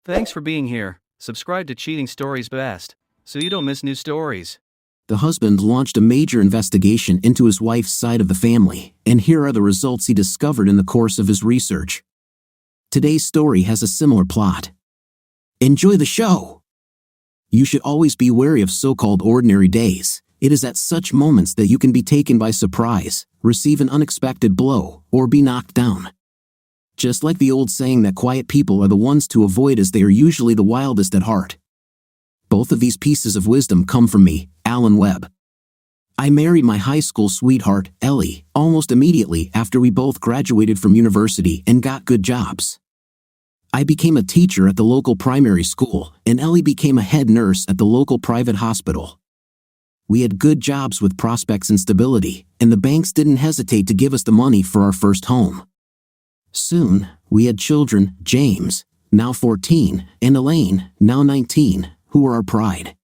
Thanks for being here. Subscribe to Cheating Stories Best, so you don't miss new stories. The husband launched a major investigation into his wife's side of the family, and here are the results he discovered in the course of his research. Today's story has a similar plot. Enjoy the show! You should always be wary of so-called ordinary days. It is at such moments that you can be taken by surprise, receive an unexpected blow, or be knocked down. Just like the old saying that quiet people are the ones to avoid as they are usually the wildest at heart. Both of these pieces of wisdom come from me, Alan Webb. I married my high school sweetheart, Ellie, almost immediately after we both graduated from university and got good jobs. I became a teacher at the local primary school, and Ellie became a head nurse at the local private hospital. We had good jobs with prospects and stability, and the banks didn't hesitate to give us the money for our first home. Soon, we had children, James, now 14, and Elaine, now 19, who were our pride.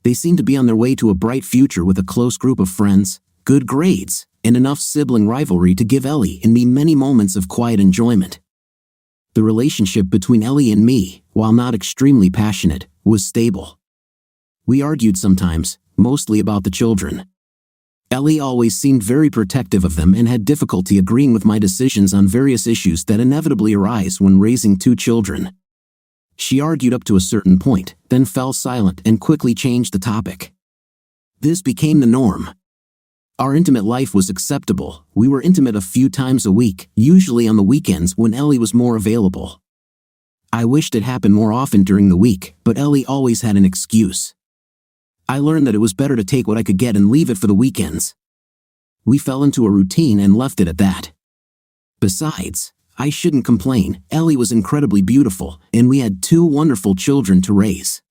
They seemed to be on their way to a bright future with a close group of friends, good grades, and enough sibling rivalry to give Ellie and me many moments of quiet enjoyment. The relationship between Ellie and me, while not extremely passionate, was stable. We argued sometimes, mostly about the children. Ellie always seemed very protective of them and had difficulty agreeing with my decisions on various issues that inevitably arise when raising two children. She argued up to a certain point, then fell silent and quickly changed the topic. This became the norm. Our intimate life was acceptable. We were intimate a few times a week, usually on the weekends when Ellie was more available. I wished it happened more often during the week, but Ellie always had an excuse. I learned that it was better to take what I could get and leave it for the weekends. We fell into a routine and left it at that. Besides, I shouldn't complain, Ellie was incredibly beautiful, and we had two wonderful children to raise.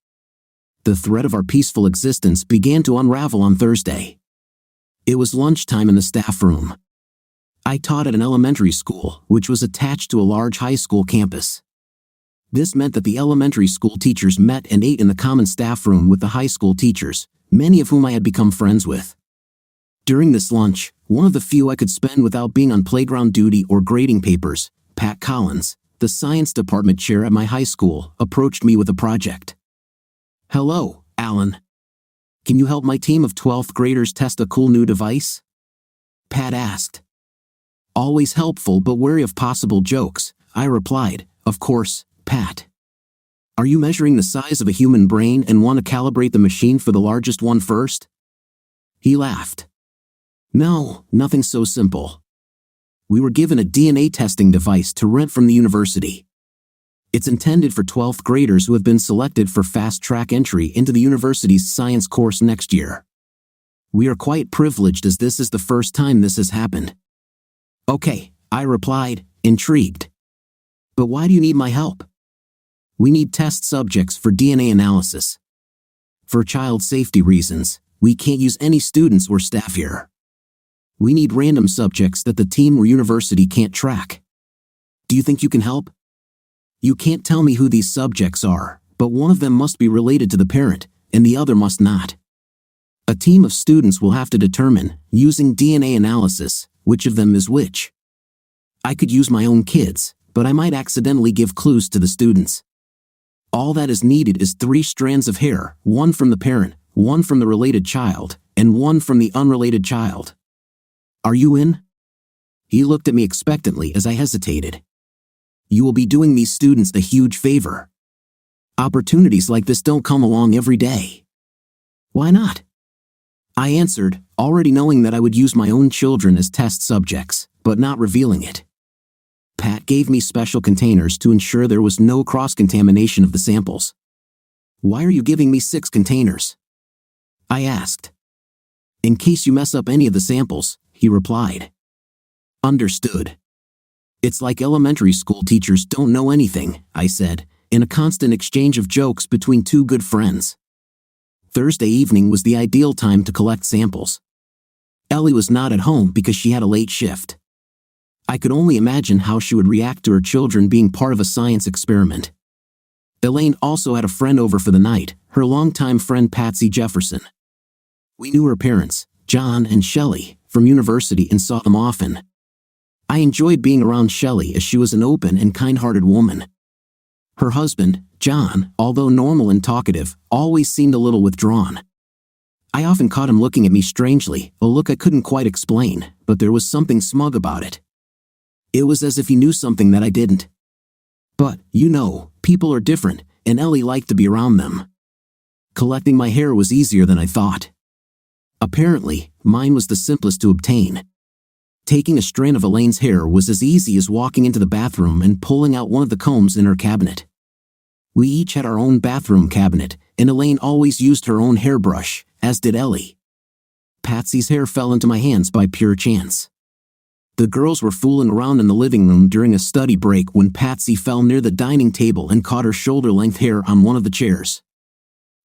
The thread of our peaceful existence began to unravel on Thursday. It was lunchtime in the staff room. I taught at an elementary school, which was attached to a large high school campus. This meant that the elementary school teachers met and ate in the common staff room with the high school teachers, many of whom I had become friends with. During this lunch, one of the few I could spend without being on playground duty or grading papers, Pat Collins, the science department chair at my high school, approached me with a project. "Hello, Alan. Can you help my team of 12th graders test a cool new device?" Pat asked. Always helpful but wary of possible jokes, I replied, "Of course, Pat. Are you measuring the size of a human brain and want to calibrate the machine for the largest one first?" He laughed. "No, nothing so simple. We were given a DNA testing device to rent from the university. It's intended for 12th graders who have been selected for fast-track entry into the university's science course next year. We are quite privileged as this is the first time this has happened." "Okay," I replied, intrigued. "But why do you need my help?" "We need test subjects for DNA analysis. For child safety reasons, we can't use any students or staff here. We need random subjects that the team or university can't track. Do you think you can help? You can't tell me who these subjects are, but one of them must be related to the parent, and the other must not. A team of students will have to determine, using DNA analysis, which of them is which. I could use my own kids, but I might accidentally give clues to the students. All that is needed is 3 strands of hair, one from the parent, one from the related child, and one from the unrelated child. Are you in?" He looked at me expectantly as I hesitated. "You will be doing these students a huge favor. Opportunities like this don't come along every day." "Why not?" I answered, already knowing that I would use my own children as test subjects, but not revealing it. Pat gave me special containers to ensure there was no cross-contamination of the samples. "Why are you giving me 6 containers?" I asked. "In case you mess up any of the samples," he replied. "Understood. It's like elementary school teachers don't know anything," I said, in a constant exchange of jokes between two good friends. Thursday evening was the ideal time to collect samples. Ellie was not at home because she had a late shift. I could only imagine how she would react to her children being part of a science experiment. Elaine also had a friend over for the night, her longtime friend Patsy Jefferson. We knew her parents, John and Shelley, from university and saw them often. I enjoyed being around Shelley as she was an open and kind-hearted woman. Her husband, John, although normal and talkative, always seemed a little withdrawn. I often caught him looking at me strangely, a look I couldn't quite explain, but there was something smug about it. It was as if he knew something that I didn't. But, people are different, and Ellie liked to be around them. Collecting my hair was easier than I thought. Apparently, mine was the simplest to obtain. Taking a strand of Elaine's hair was as easy as walking into the bathroom and pulling out one of the combs in her cabinet. We each had our own bathroom cabinet, and Elaine always used her own hairbrush, as did Ellie. Patsy's hair fell into my hands by pure chance. The girls were fooling around in the living room during a study break when Patsy fell near the dining table and caught her shoulder-length hair on one of the chairs.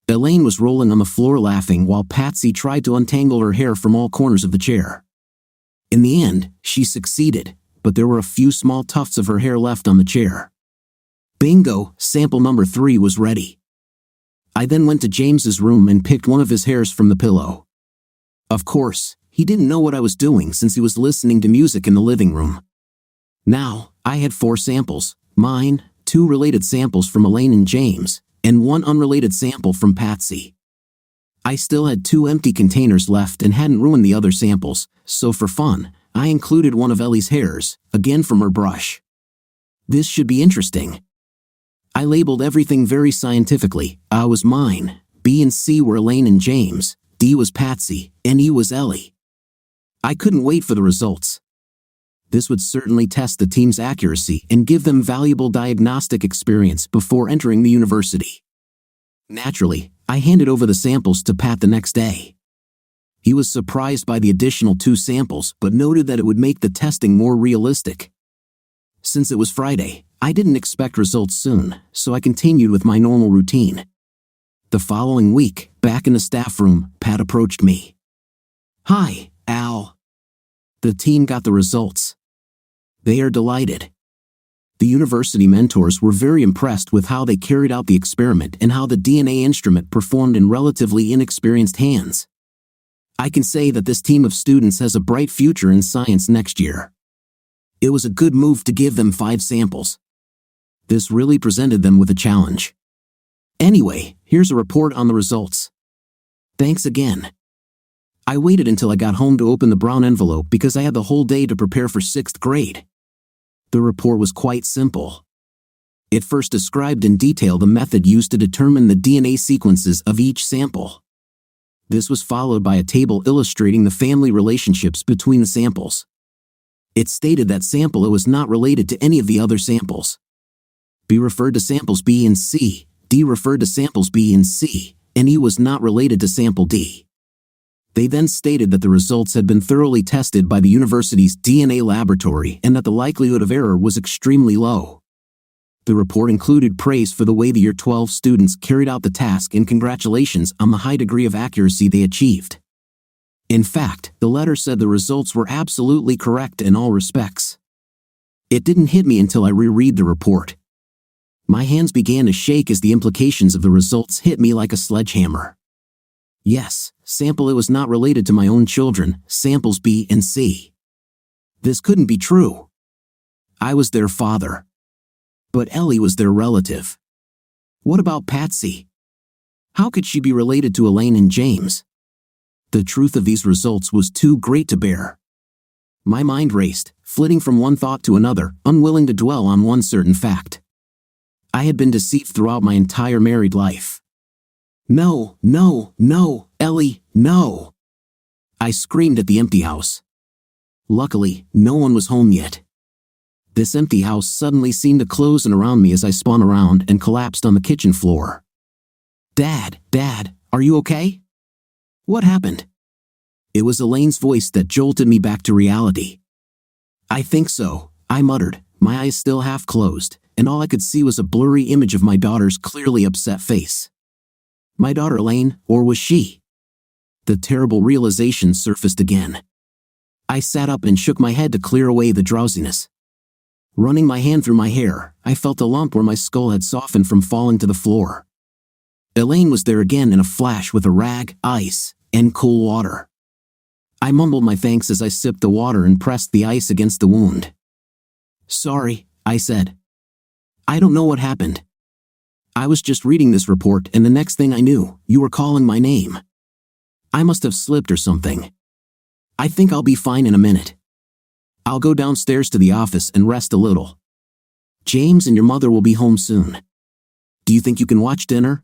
Elaine was rolling on the floor laughing while Patsy tried to untangle her hair from all corners of the chair. In the end, she succeeded, but there were a few small tufts of her hair left on the chair. Bingo, sample number 3 was ready. I then went to James's room and picked one of his hairs from the pillow. Of course, he didn't know what I was doing since he was listening to music in the living room. Now, I had 4 samples, mine, 2 related samples from Elaine and James, and 1 unrelated sample from Patsy. I still had 2 empty containers left and hadn't ruined the other samples, so for fun, I included one of Ellie's hairs, again from her brush. This should be interesting. I labeled everything very scientifically. A was mine, B and C were Elaine and James, D was Patsy, and E was Ellie. I couldn't wait for the results. This would certainly test the team's accuracy and give them valuable diagnostic experience before entering the university. Naturally, I handed over the samples to Pat the next day. He was surprised by the additional 2 samples but noted that it would make the testing more realistic. Since it was Friday, I didn't expect results soon, so I continued with my normal routine. The following week, back in the staff room, Pat approached me. "Hi, Al. The team got the results. They are delighted." The university mentors were very impressed with how they carried out the experiment and how the DNA instrument performed in relatively inexperienced hands. I can say that this team of students has a bright future in science next year. It was a good move to give them 5 samples. This really presented them with a challenge. Anyway, here's a report on the results. Thanks again. I waited until I got home to open the brown envelope because I had the whole day to prepare for 6th grade. The report was quite simple. It first described in detail the method used to determine the DNA sequences of each sample. This was followed by a table illustrating the family relationships between the samples. It stated that sample A was not related to any of the other samples. B referred to samples B and C, D referred to samples B and C, and E was not related to sample D. They then stated that the results had been thoroughly tested by the university's DNA laboratory and that the likelihood of error was extremely low. The report included praise for the way the Year 12 students carried out the task and congratulations on the high degree of accuracy they achieved. In fact, the letter said the results were absolutely correct in all respects. It didn't hit me until I reread the report. My hands began to shake as the implications of the results hit me like a sledgehammer. Yes, sample A was not related to my own children, samples B and C. This couldn't be true. I was their father. But Ellie was their relative. What about Patsy? How could she be related to Elaine and James? The truth of these results was too great to bear. My mind raced, flitting from one thought to another, unwilling to dwell on one certain fact. I had been deceived throughout my entire married life. No, no, no, Ellie, no! I screamed at the empty house. Luckily, no one was home yet. This empty house suddenly seemed to close in around me as I spun around and collapsed on the kitchen floor. Dad, are you okay? What happened? It was Elaine's voice that jolted me back to reality. I think so, I muttered, my eyes still half closed, and all I could see was a blurry image of my daughter's clearly upset face. My daughter Elaine, or was she? The terrible realization surfaced again. I sat up and shook my head to clear away the drowsiness. Running my hand through my hair, I felt a lump where my skull had softened from falling to the floor. Elaine was there again in a flash with a rag, ice, and cool water. I mumbled my thanks as I sipped the water and pressed the ice against the wound. Sorry, I said. I don't know what happened. I was just reading this report and the next thing I knew, you were calling my name. I must have slipped or something. I think I'll be fine in a minute. I'll go downstairs to the office and rest a little. James and your mother will be home soon. Do you think you can watch dinner?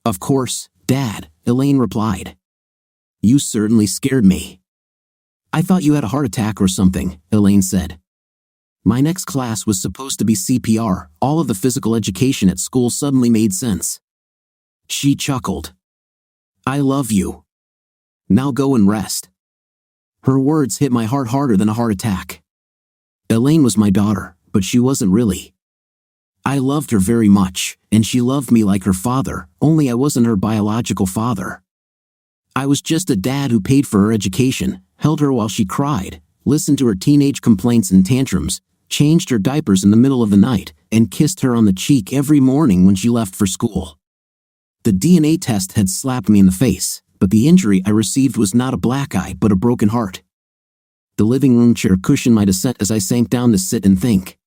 Of course, Dad, Elaine replied. You certainly scared me. I thought you had a heart attack or something, Elaine said. My next class was supposed to be CPR. All of the physical education at school suddenly made sense. She chuckled. I love you. Now go and rest. Her words hit my heart harder than a heart attack. Elaine was my daughter, but she wasn't really. I loved her very much, and she loved me like her father, only I wasn't her biological father. I was just a dad who paid for her education, held her while she cried, listened to her teenage complaints and tantrums, changed her diapers in the middle of the night, and kissed her on the cheek every morning when she left for school. The DNA test had slapped me in the face, but the injury I received was not a black eye but a broken heart. The living room chair cushioned my descent as I sank down to sit and think.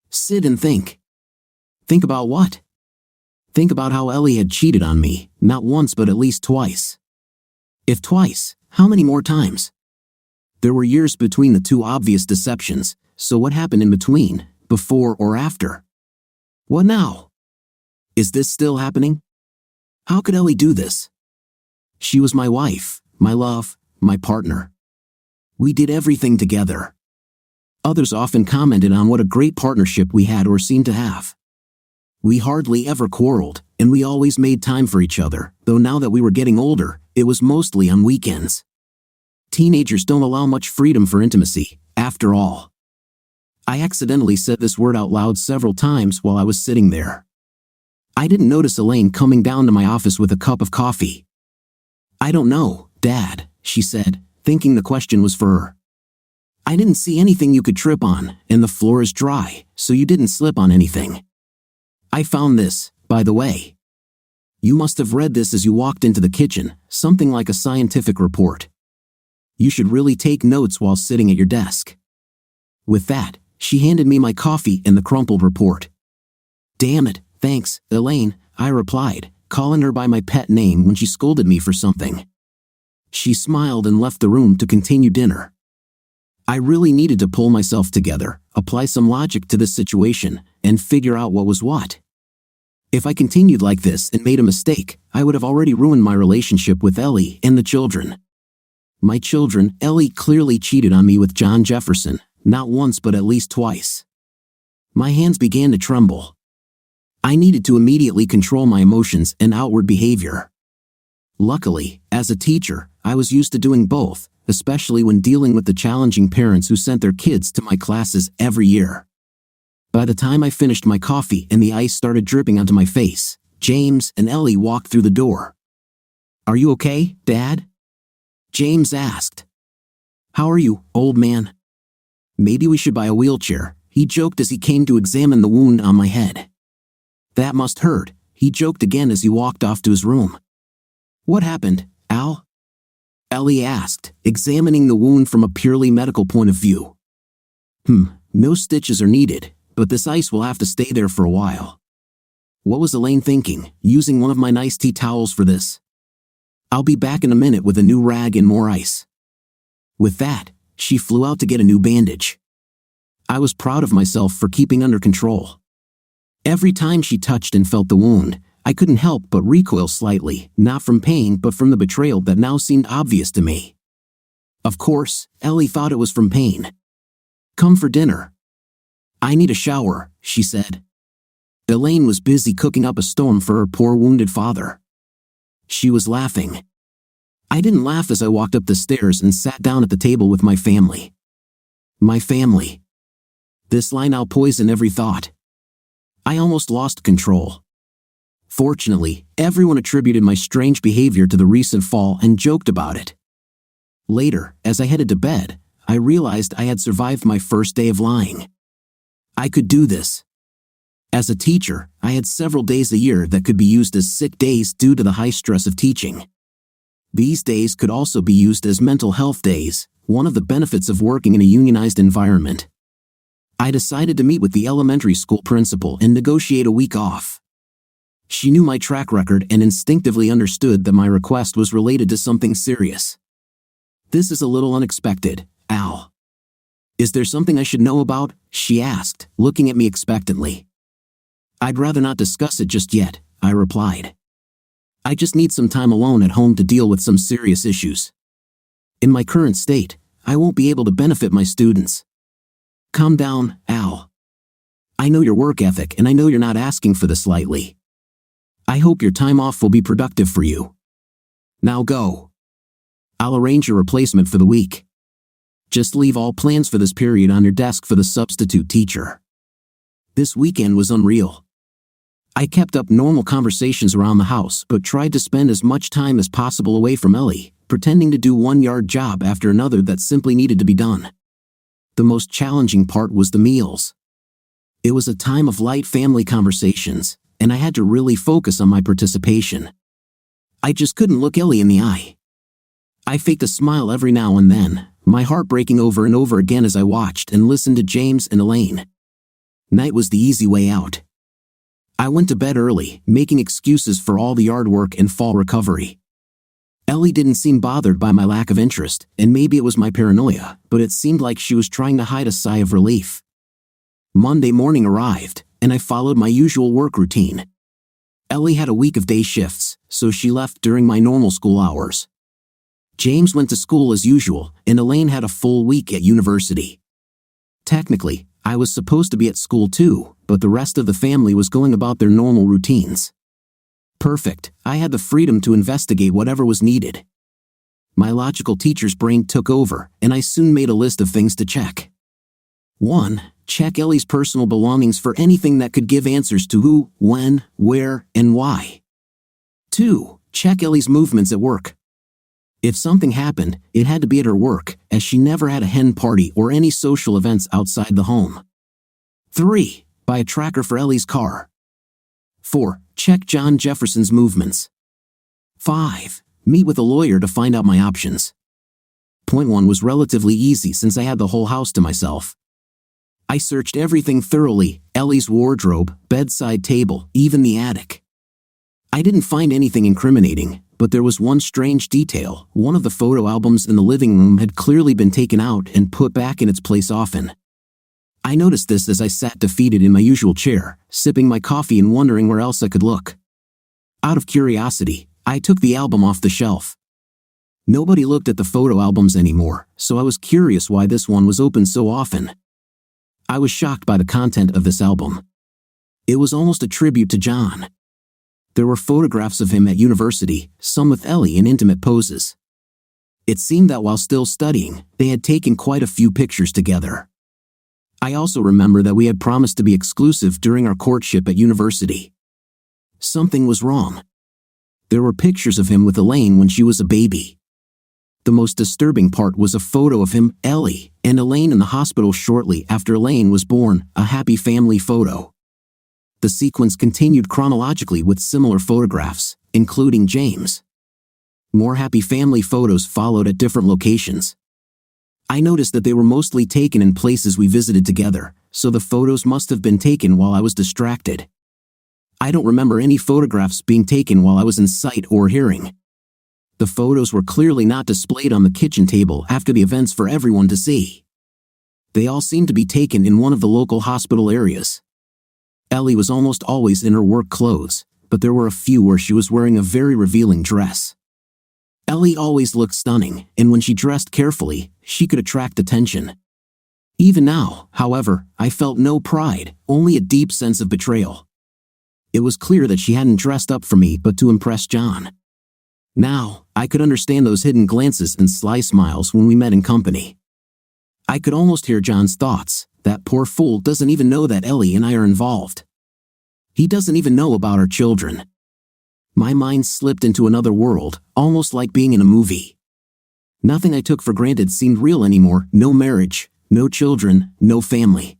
Sit and think. Think about what? Think about how Ellie had cheated on me, not once but at least twice. If twice, how many more times? There were years between the two obvious deceptions, so what happened in between, before or after? What now? Is this still happening? How could Ellie do this? She was my wife, my love, my partner. We did everything together. Others often commented on what a great partnership we had or seemed to have. We hardly ever quarreled, and we always made time for each other, though now that we were getting older, it was mostly on weekends. Teenagers don't allow much freedom for intimacy, after all. I accidentally said this word out loud several times while I was sitting there. I didn't notice Elaine coming down to my office with a cup of coffee. I don't know, Dad, she said, thinking the question was for her. I didn't see anything you could trip on, and the floor is dry, so you didn't slip on anything. I found this, by the way. You must have read this as you walked into the kitchen, something like a scientific report. You should really take notes while sitting at your desk. With that, she handed me my coffee and the crumpled report. Damn it, thanks, Elaine, I replied, calling her by my pet name when she scolded me for something. She smiled and left the room to continue dinner. I really needed to pull myself together, apply some logic to this situation, and figure out what was what. If I continued like this and made a mistake, I would have already ruined my relationship with Ellie and the children. My children, Ellie clearly cheated on me with John Jefferson, not once but at least twice. My hands began to tremble. I needed to immediately control my emotions and outward behavior. Luckily, as a teacher, I was used to doing both, especially when dealing with the challenging parents who sent their kids to my classes every year. By the time I finished my coffee and the ice started dripping onto my face, James and Ellie walked through the door. Are you okay, Dad? James asked. How are you, old man? Maybe we should buy a wheelchair, he joked as he came to examine the wound on my head. That must hurt, he joked again as he walked off to his room. What happened, Al? Ellie asked, examining the wound from a purely medical point of view. No stitches are needed, but this ice will have to stay there for a while. What was Elaine thinking, using one of my nice tea towels for this? I'll be back in a minute with a new rag and more ice. With that, she flew out to get a new bandage. I was proud of myself for keeping under control. Every time she touched and felt the wound, I couldn't help but recoil slightly, not from pain but from the betrayal that now seemed obvious to me. Of course, Ellie thought it was from pain. Come for dinner. I need a shower, she said. Elaine was busy cooking up a storm for her poor wounded father. She was laughing. I didn't laugh as I walked up the stairs and sat down at the table with my family. My family. This line I'll poison every thought. I almost lost control. Fortunately, everyone attributed my strange behavior to the recent fall and joked about it. Later, as I headed to bed, I realized I had survived my first day of lying. I could do this. As a teacher, I had several days a year that could be used as sick days due to the high stress of teaching. These days could also be used as mental health days, one of the benefits of working in a unionized environment. I decided to meet with the elementary school principal and negotiate a week off. She knew my track record and instinctively understood that my request was related to something serious. "This is a little unexpected, Al. Is there something I should know about?" she asked, looking at me expectantly. "I'd rather not discuss it just yet," I replied. "I just need some time alone at home to deal with some serious issues. In my current state, I won't be able to benefit my students." "Calm down, Al. I know your work ethic and I know you're not asking for this lightly. I hope your time off will be productive for you. Now go. I'll arrange your replacement for the week. Just leave all plans for this period on your desk for the substitute teacher." This weekend was unreal. I kept up normal conversations around the house but tried to spend as much time as possible away from Ellie, pretending to do one-yard job after another that simply needed to be done. The most challenging part was the meals. It was a time of light family conversations, and I had to really focus on my participation. I just couldn't look Ellie in the eye. I faked a smile every now and then, my heart breaking over and over again as I watched and listened to James and Elaine. Night was the easy way out. I went to bed early, making excuses for all the yard work and fall recovery. Ellie didn't seem bothered by my lack of interest, and maybe it was my paranoia, but it seemed like she was trying to hide a sigh of relief. Monday morning arrived, and I followed my usual work routine. Ellie had a week of day shifts, so she left during my normal school hours. James went to school as usual, and Elaine had a full week at university. Technically, I was supposed to be at school too, but the rest of the family was going about their normal routines. Perfect, I had the freedom to investigate whatever was needed. My logical teacher's brain took over, and I soon made a list of things to check. 1. Check Ellie's personal belongings for anything that could give answers to who, when, where, and why. 2. Check Ellie's movements at work. If something happened, it had to be at her work, as she never had a hen party or any social events outside the home. 3. Buy a tracker for Ellie's car. 4. Check John Jefferson's movements. 5. Meet with a lawyer to find out my options. Point 1 was relatively easy since I had the whole house to myself. I searched everything thoroughly, Ellie's wardrobe, bedside table, even the attic. I didn't find anything incriminating, but there was one strange detail. One of the photo albums in the living room had clearly been taken out and put back in its place often. I noticed this as I sat defeated in my usual chair, sipping my coffee and wondering where else I could look. Out of curiosity, I took the album off the shelf. Nobody looked at the photo albums anymore, so I was curious why this one was open so often. I was shocked by the content of this album. It was almost a tribute to John. There were photographs of him at university, some with Ellie in intimate poses. It seemed that while still studying, they had taken quite a few pictures together. I also remember that we had promised to be exclusive during our courtship at university. Something was wrong. There were pictures of him with Elaine when she was a baby. The most disturbing part was a photo of him, Ellie, and Elaine in the hospital shortly after Elaine was born, a happy family photo. The sequence continued chronologically with similar photographs, including James. More happy family photos followed at different locations. I noticed that they were mostly taken in places we visited together, so the photos must have been taken while I was distracted. I don't remember any photographs being taken while I was in sight or hearing. The photos were clearly not displayed on the kitchen table after the events for everyone to see. They all seemed to be taken in one of the local hospital areas. Ellie was almost always in her work clothes, but there were a few where she was wearing a very revealing dress. Ellie always looked stunning, and when she dressed carefully, she could attract attention. Even now, however, I felt no pride, only a deep sense of betrayal. It was clear that she hadn't dressed up for me but to impress John. Now, I could understand those hidden glances and sly smiles when we met in company. I could almost hear John's thoughts. That poor fool doesn't even know that Ellie and I are involved. He doesn't even know about our children. My mind slipped into another world, almost like being in a movie. Nothing I took for granted seemed real anymore. No marriage, no children, no family.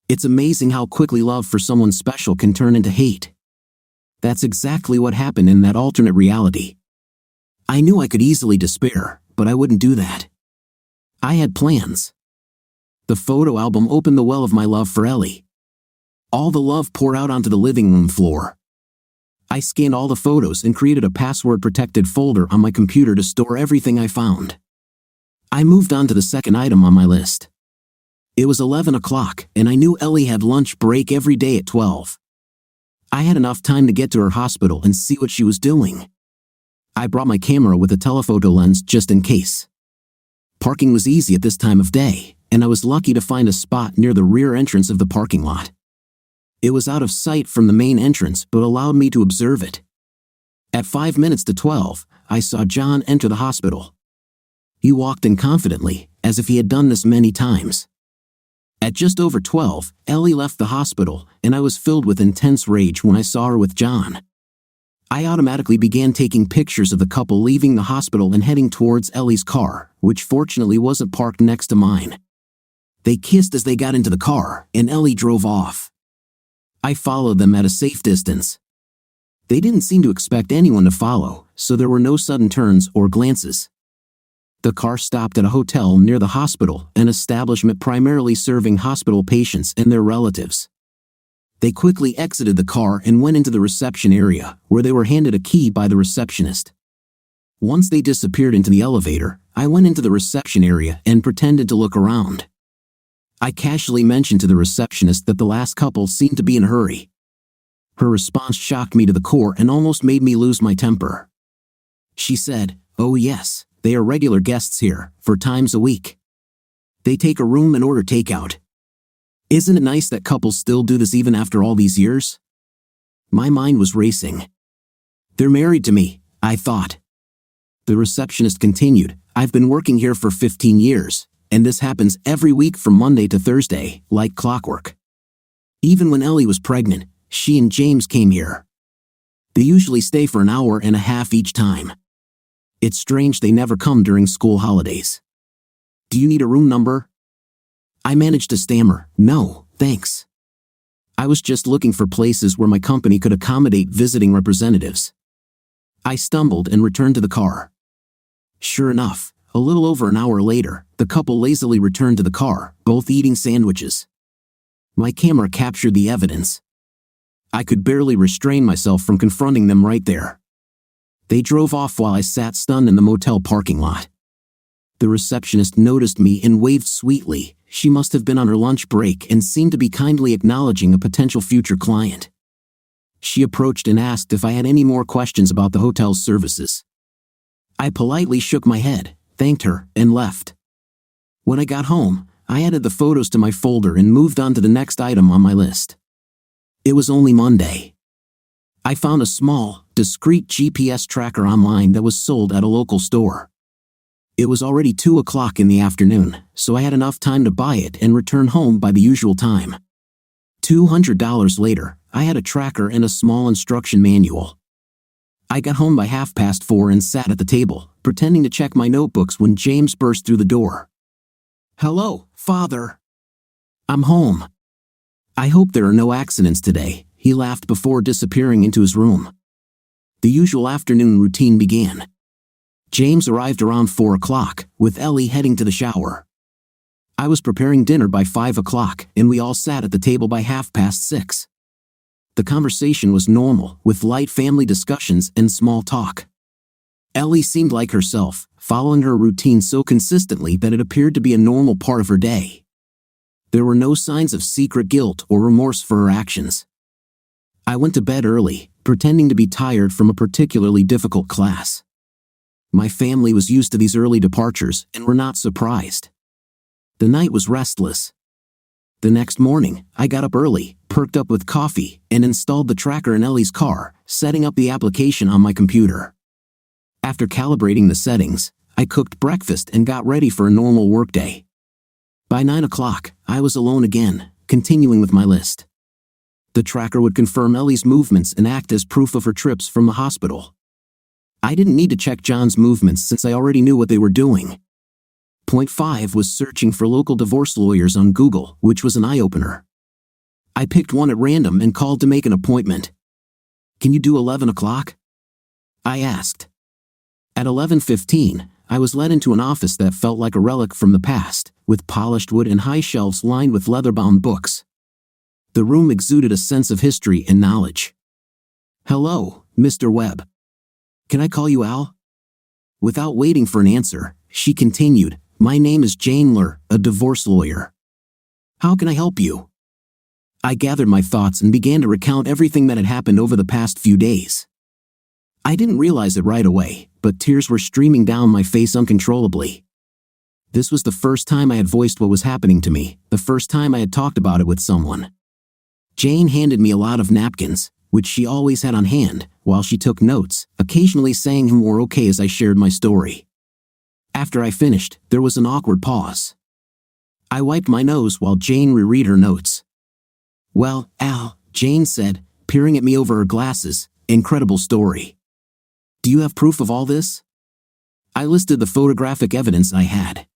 It's amazing how quickly love for someone special can turn into hate. That's exactly what happened in that alternate reality. I knew I could easily despair, but I wouldn't do that. I had plans. The photo album opened the well of my love for Ellie. All the love poured out onto the living room floor. I scanned all the photos and created a password-protected folder on my computer to store everything I found. I moved on to the second item on my list. It was 11 o'clock, and I knew Ellie had lunch break every day at 12. I had enough time to get to her hospital and see what she was doing. I brought my camera with a telephoto lens just in case. Parking was easy at this time of day, and I was lucky to find a spot near the rear entrance of the parking lot. It was out of sight from the main entrance but allowed me to observe it. At 5 minutes to 12, I saw John enter the hospital. He walked in confidently, as if he had done this many times. At just over 12, Ellie left the hospital, and I was filled with intense rage when I saw her with John. I automatically began taking pictures of the couple leaving the hospital and heading towards Ellie's car, which fortunately wasn't parked next to mine. They kissed as they got into the car, and Ellie drove off. I followed them at a safe distance. They didn't seem to expect anyone to follow, so there were no sudden turns or glances. The car stopped at a hotel near the hospital, an establishment primarily serving hospital patients and their relatives. They quickly exited the car and went into the reception area, where they were handed a key by the receptionist. Once they disappeared into the elevator, I went into the reception area and pretended to look around. I casually mentioned to the receptionist that the last couple seemed to be in a hurry. Her response shocked me to the core and almost made me lose my temper. She said, "Oh yes, they are regular guests here, 4 times a week. They take a room and order takeout. Isn't it nice that couples still do this even after all these years?" My mind was racing. They're married to me, I thought. The receptionist continued, "I've been working here for 15 years. And this happens every week from Monday to Thursday, like clockwork. Even when Ellie was pregnant, she and James came here. They usually stay for an hour and a half each time. It's strange they never come during school holidays. Do you need a room number?" I managed to stammer, "No, thanks. I was just looking for places where my company could accommodate visiting representatives." I stumbled and returned to the car. Sure enough, a little over an hour later, the couple lazily returned to the car, both eating sandwiches. My camera captured the evidence. I could barely restrain myself from confronting them right there. They drove off while I sat stunned in the motel parking lot. The receptionist noticed me and waved sweetly. She must have been on her lunch break and seemed to be kindly acknowledging a potential future client. She approached and asked if I had any more questions about the hotel's services. I politely shook my head, thanked her, and left. When I got home, I added the photos to my folder and moved on to the next item on my list. It was only Monday. I found a small, discreet GPS tracker online that was sold at a local store. It was already 2 o'clock in the afternoon, so I had enough time to buy it and return home by the usual time. $200 later, I had a tracker and a small instruction manual. I got home by 4:30 and sat at the table, pretending to check my notebooks when James burst through the door. "Hello, Father. I'm home. I hope there are no accidents today," he laughed before disappearing into his room. The usual afternoon routine began. James arrived around 4 o'clock, with Ellie heading to the shower. I was preparing dinner by 5 o'clock, and we all sat at the table by 6:30. The conversation was normal, with light family discussions and small talk. Ellie seemed like herself, following her routine so consistently that it appeared to be a normal part of her day. There were no signs of secret guilt or remorse for her actions. I went to bed early, pretending to be tired from a particularly difficult class. My family was used to these early departures and were not surprised. The night was restless. The next morning, I got up early, perked up with coffee, and installed the tracker in Ellie's car, setting up the application on my computer. After calibrating the settings, I cooked breakfast and got ready for a normal workday. By 9 o'clock, I was alone again, continuing with my list. The tracker would confirm Ellie's movements and act as proof of her trips from the hospital. I didn't need to check John's movements since I already knew what they were doing. Point 5 was searching for local divorce lawyers on Google, which was an eye-opener. I picked one at random and called to make an appointment. "Can you do 11 o'clock? I asked. At 11:15, I was led into an office that felt like a relic from the past, with polished wood and high shelves lined with leather-bound books. The room exuded a sense of history and knowledge. "Hello, Mr. Webb. Can I call you Al?" Without waiting for an answer, she continued, "My name is Jane Lur, a divorce lawyer. How can I help you?" I gathered my thoughts and began to recount everything that had happened over the past few days. I didn't realize it right away, but tears were streaming down my face uncontrollably. This was the first time I had voiced what was happening to me, the first time I had talked about it with someone. Jane handed me a lot of napkins, which she always had on hand, while she took notes, occasionally saying him were okay as I shared my story. After I finished, there was an awkward pause. I wiped my nose while Jane reread her notes. "Well, Al," Jane said, peering at me over her glasses, "incredible story. Do you have proof of all this?" I listed the photographic evidence I had.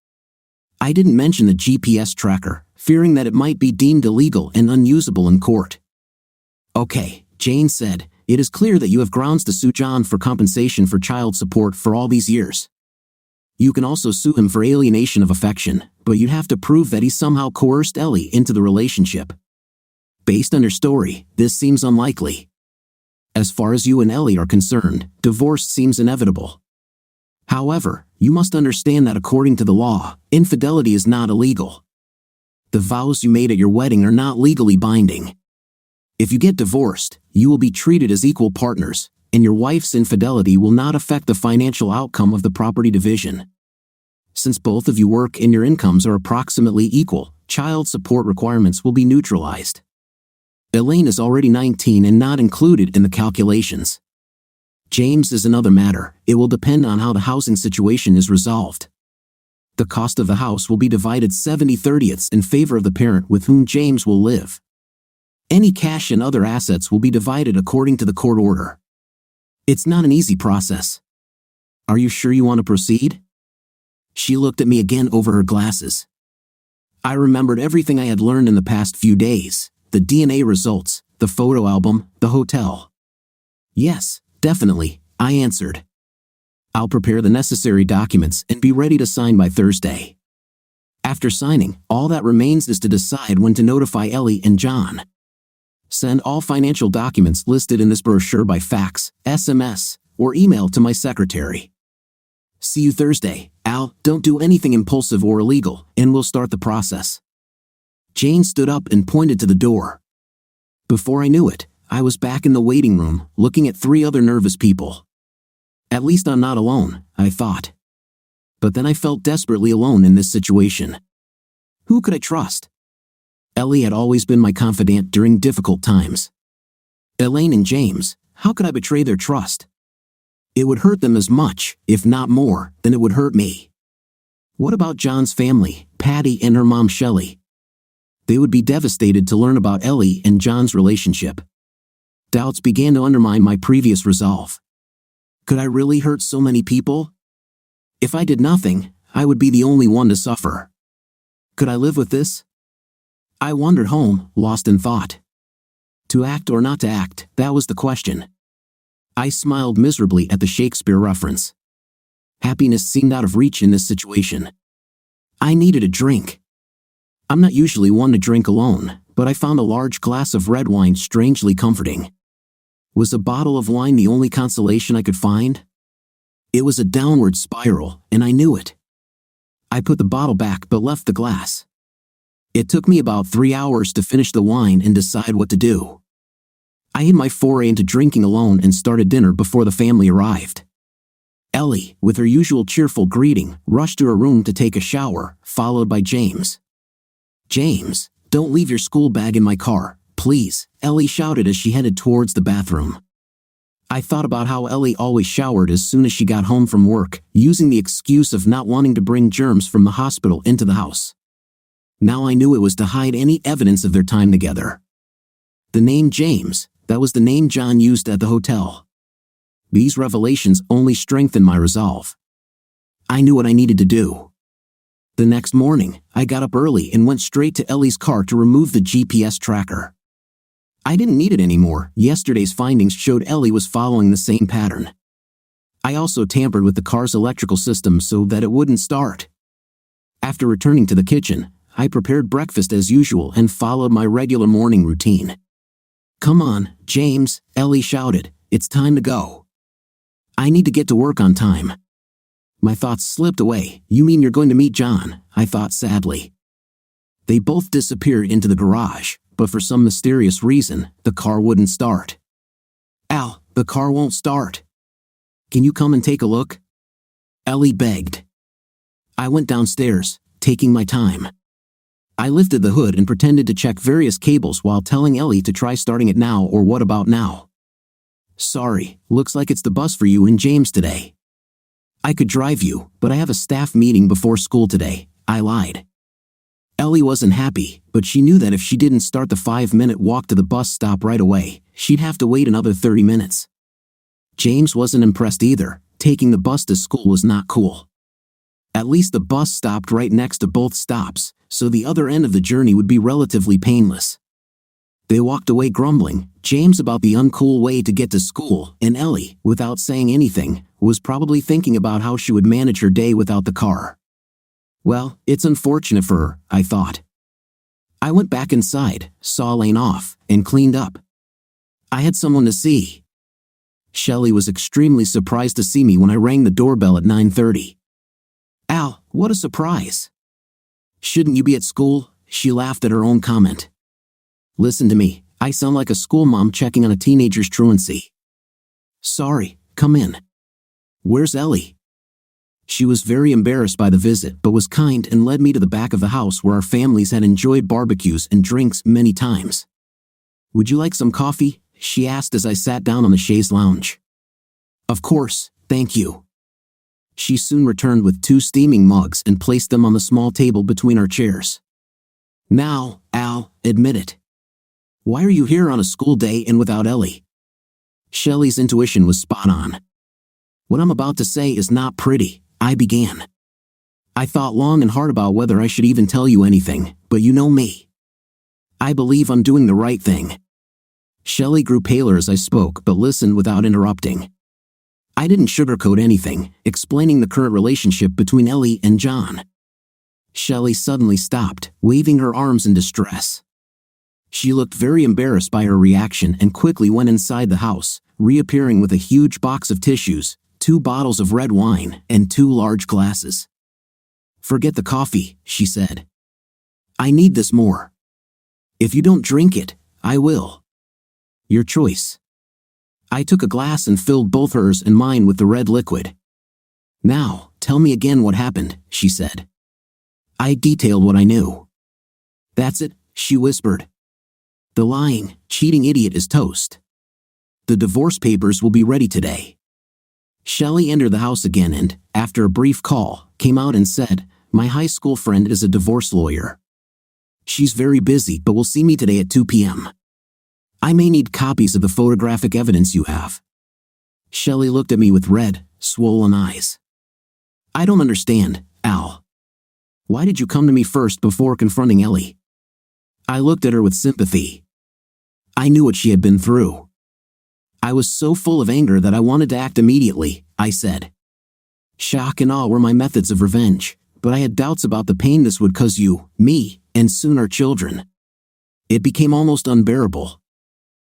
I didn't mention the GPS tracker, fearing that it might be deemed illegal and unusable in court. "Okay," Jane said, "it is clear that you have grounds to sue John for compensation for child support for all these years. You can also sue him for alienation of affection, but you'd have to prove that he somehow coerced Ellie into the relationship. Based on your story, this seems unlikely. As far as you and Ellie are concerned, divorce seems inevitable. However, you must understand that according to the law, infidelity is not illegal. The vows you made at your wedding are not legally binding. If you get divorced, you will be treated as equal partners, and your wife's infidelity will not affect the financial outcome of the property division. Since both of you work and your incomes are approximately equal, child support requirements will be neutralized. Elaine is already 19 and not included in the calculations. James is another matter. It will depend on how the housing situation is resolved. The cost of the house will be divided 70/30 in favor of the parent with whom James will live. Any cash and other assets will be divided according to the court order. It's not an easy process. Are you sure you want to proceed?" She looked at me again over her glasses. I remembered everything I had learned in the past few days. The DNA results, the photo album, the hotel. "Yes, definitely," I answered. "I'll prepare the necessary documents and be ready to sign by Thursday. After signing, all that remains is to decide when to notify Ellie and John. Send all financial documents listed in this brochure by fax, SMS, or email to my secretary. See you Thursday, Al. Don't do anything impulsive or illegal, and we'll start the process." Jane stood up and pointed to the door. Before I knew it, I was back in the waiting room, looking at 3 other nervous people. At least I'm not alone, I thought. But then I felt desperately alone in this situation. Who could I trust? Ellie had always been my confidant during difficult times. Elaine and James, how could I betray their trust? It would hurt them as much, if not more, than it would hurt me. What about John's family, Patty and her mom Shelley? They would be devastated to learn about Ellie and John's relationship. Doubts began to undermine my previous resolve. Could I really hurt so many people? If I did nothing, I would be the only one to suffer. Could I live with this? I wandered home, lost in thought. To act or not to act, that was the question. I smiled miserably at the Shakespeare reference. Happiness seemed out of reach in this situation. I needed a drink. I'm not usually one to drink alone, but I found a large glass of red wine strangely comforting. Was a bottle of wine the only consolation I could find? It was a downward spiral, and I knew it. I put the bottle back but left the glass. It took me about 3 hours to finish the wine and decide what to do. I hid my foray into drinking alone and started dinner before the family arrived. Ellie, with her usual cheerful greeting, rushed to her room to take a shower, followed by James. "James, don't leave your school bag in my car, please," Ellie shouted as she headed towards the bathroom. I thought about how Ellie always showered as soon as she got home from work, using the excuse of not wanting to bring germs from the hospital into the house. Now I knew it was to hide any evidence of their time together. The name James, that was the name John used at the hotel. These revelations only strengthened my resolve. I knew what I needed to do. The next morning, I got up early and went straight to Ellie's car to remove the GPS tracker. I didn't need it anymore. Yesterday's findings showed Ellie was following the same pattern. I also tampered with the car's electrical system so that it wouldn't start. After returning to the kitchen, I prepared breakfast as usual and followed my regular morning routine. "Come on, James," Ellie shouted. it's time to go. I need to get to work on time. My thoughts slipped away. You mean you're going to meet John? I thought sadly. They both disappeared into the garage, but for some mysterious reason, the car wouldn't start. Al, the car won't start. Can you come and take a look? Ellie begged. I went downstairs, taking my time. I lifted the hood and pretended to check various cables while telling Ellie to try starting it now or what about now. Sorry, looks like it's the bus for you and James today. I could drive you, but I have a staff meeting before school today, I lied. Ellie wasn't happy, but she knew that if she didn't start the 5-minute walk to the bus stop right away, she'd have to wait another 30 minutes. James wasn't impressed either. Taking the bus to school was not cool. At least the bus stopped right next to both stops, so the other end of the journey would be relatively painless. They walked away grumbling, James about the uncool way to get to school, and Ellie, without saying anything, was probably thinking about how she would manage her day without the car. Well, it's unfortunate for her, I thought. I went back inside, saw Elaine off, and cleaned up. I had someone to see. Shelley was extremely surprised to see me when I rang the doorbell at 9:30. Al, what a surprise. Shouldn't you be at school? She laughed at her own comment. Listen to me, I sound like a school mom checking on a teenager's truancy. Sorry, come in. Where's Ellie? She was very embarrassed by the visit but was kind and led me to the back of the house where our families had enjoyed barbecues and drinks many times. Would you like some coffee? She asked as I sat down on the chaise lounge. Of course, thank you. She soon returned with 2 steaming mugs and placed them on the small table between our chairs. Now, Al, admit it. Why are you here on a school day and without Ellie? Shelley's intuition was spot on. What I'm about to say is not pretty, I began. I thought long and hard about whether I should even tell you anything, but you know me. I believe I'm doing the right thing. Shelley grew paler as I spoke but listened without interrupting. I didn't sugarcoat anything, explaining the current relationship between Ellie and John. Shelley suddenly stopped, waving her arms in distress. She looked very embarrassed by her reaction and quickly went inside the house, reappearing with a huge box of tissues, 2 bottles of red wine, and 2 large glasses. Forget the coffee, she said. I need this more. If you don't drink it, I will. Your choice. I took a glass and filled both hers and mine with the red liquid. Now, tell me again what happened, she said. I detailed what I knew. That's it, she whispered. The lying, cheating idiot is toast. The divorce papers will be ready today. Shelley entered the house again and, after a brief call, came out and said, my high school friend is a divorce lawyer. She's very busy but will see me today at 2 p.m. I may need copies of the photographic evidence you have. Shelley looked at me with red, swollen eyes. I don't understand, Al. Why did you come to me first before confronting Ellie? I looked at her with sympathy. I knew what she had been through. I was so full of anger that I wanted to act immediately, I said. Shock and awe were my methods of revenge, but I had doubts about the pain this would cause you, me, and soon our children. It became almost unbearable.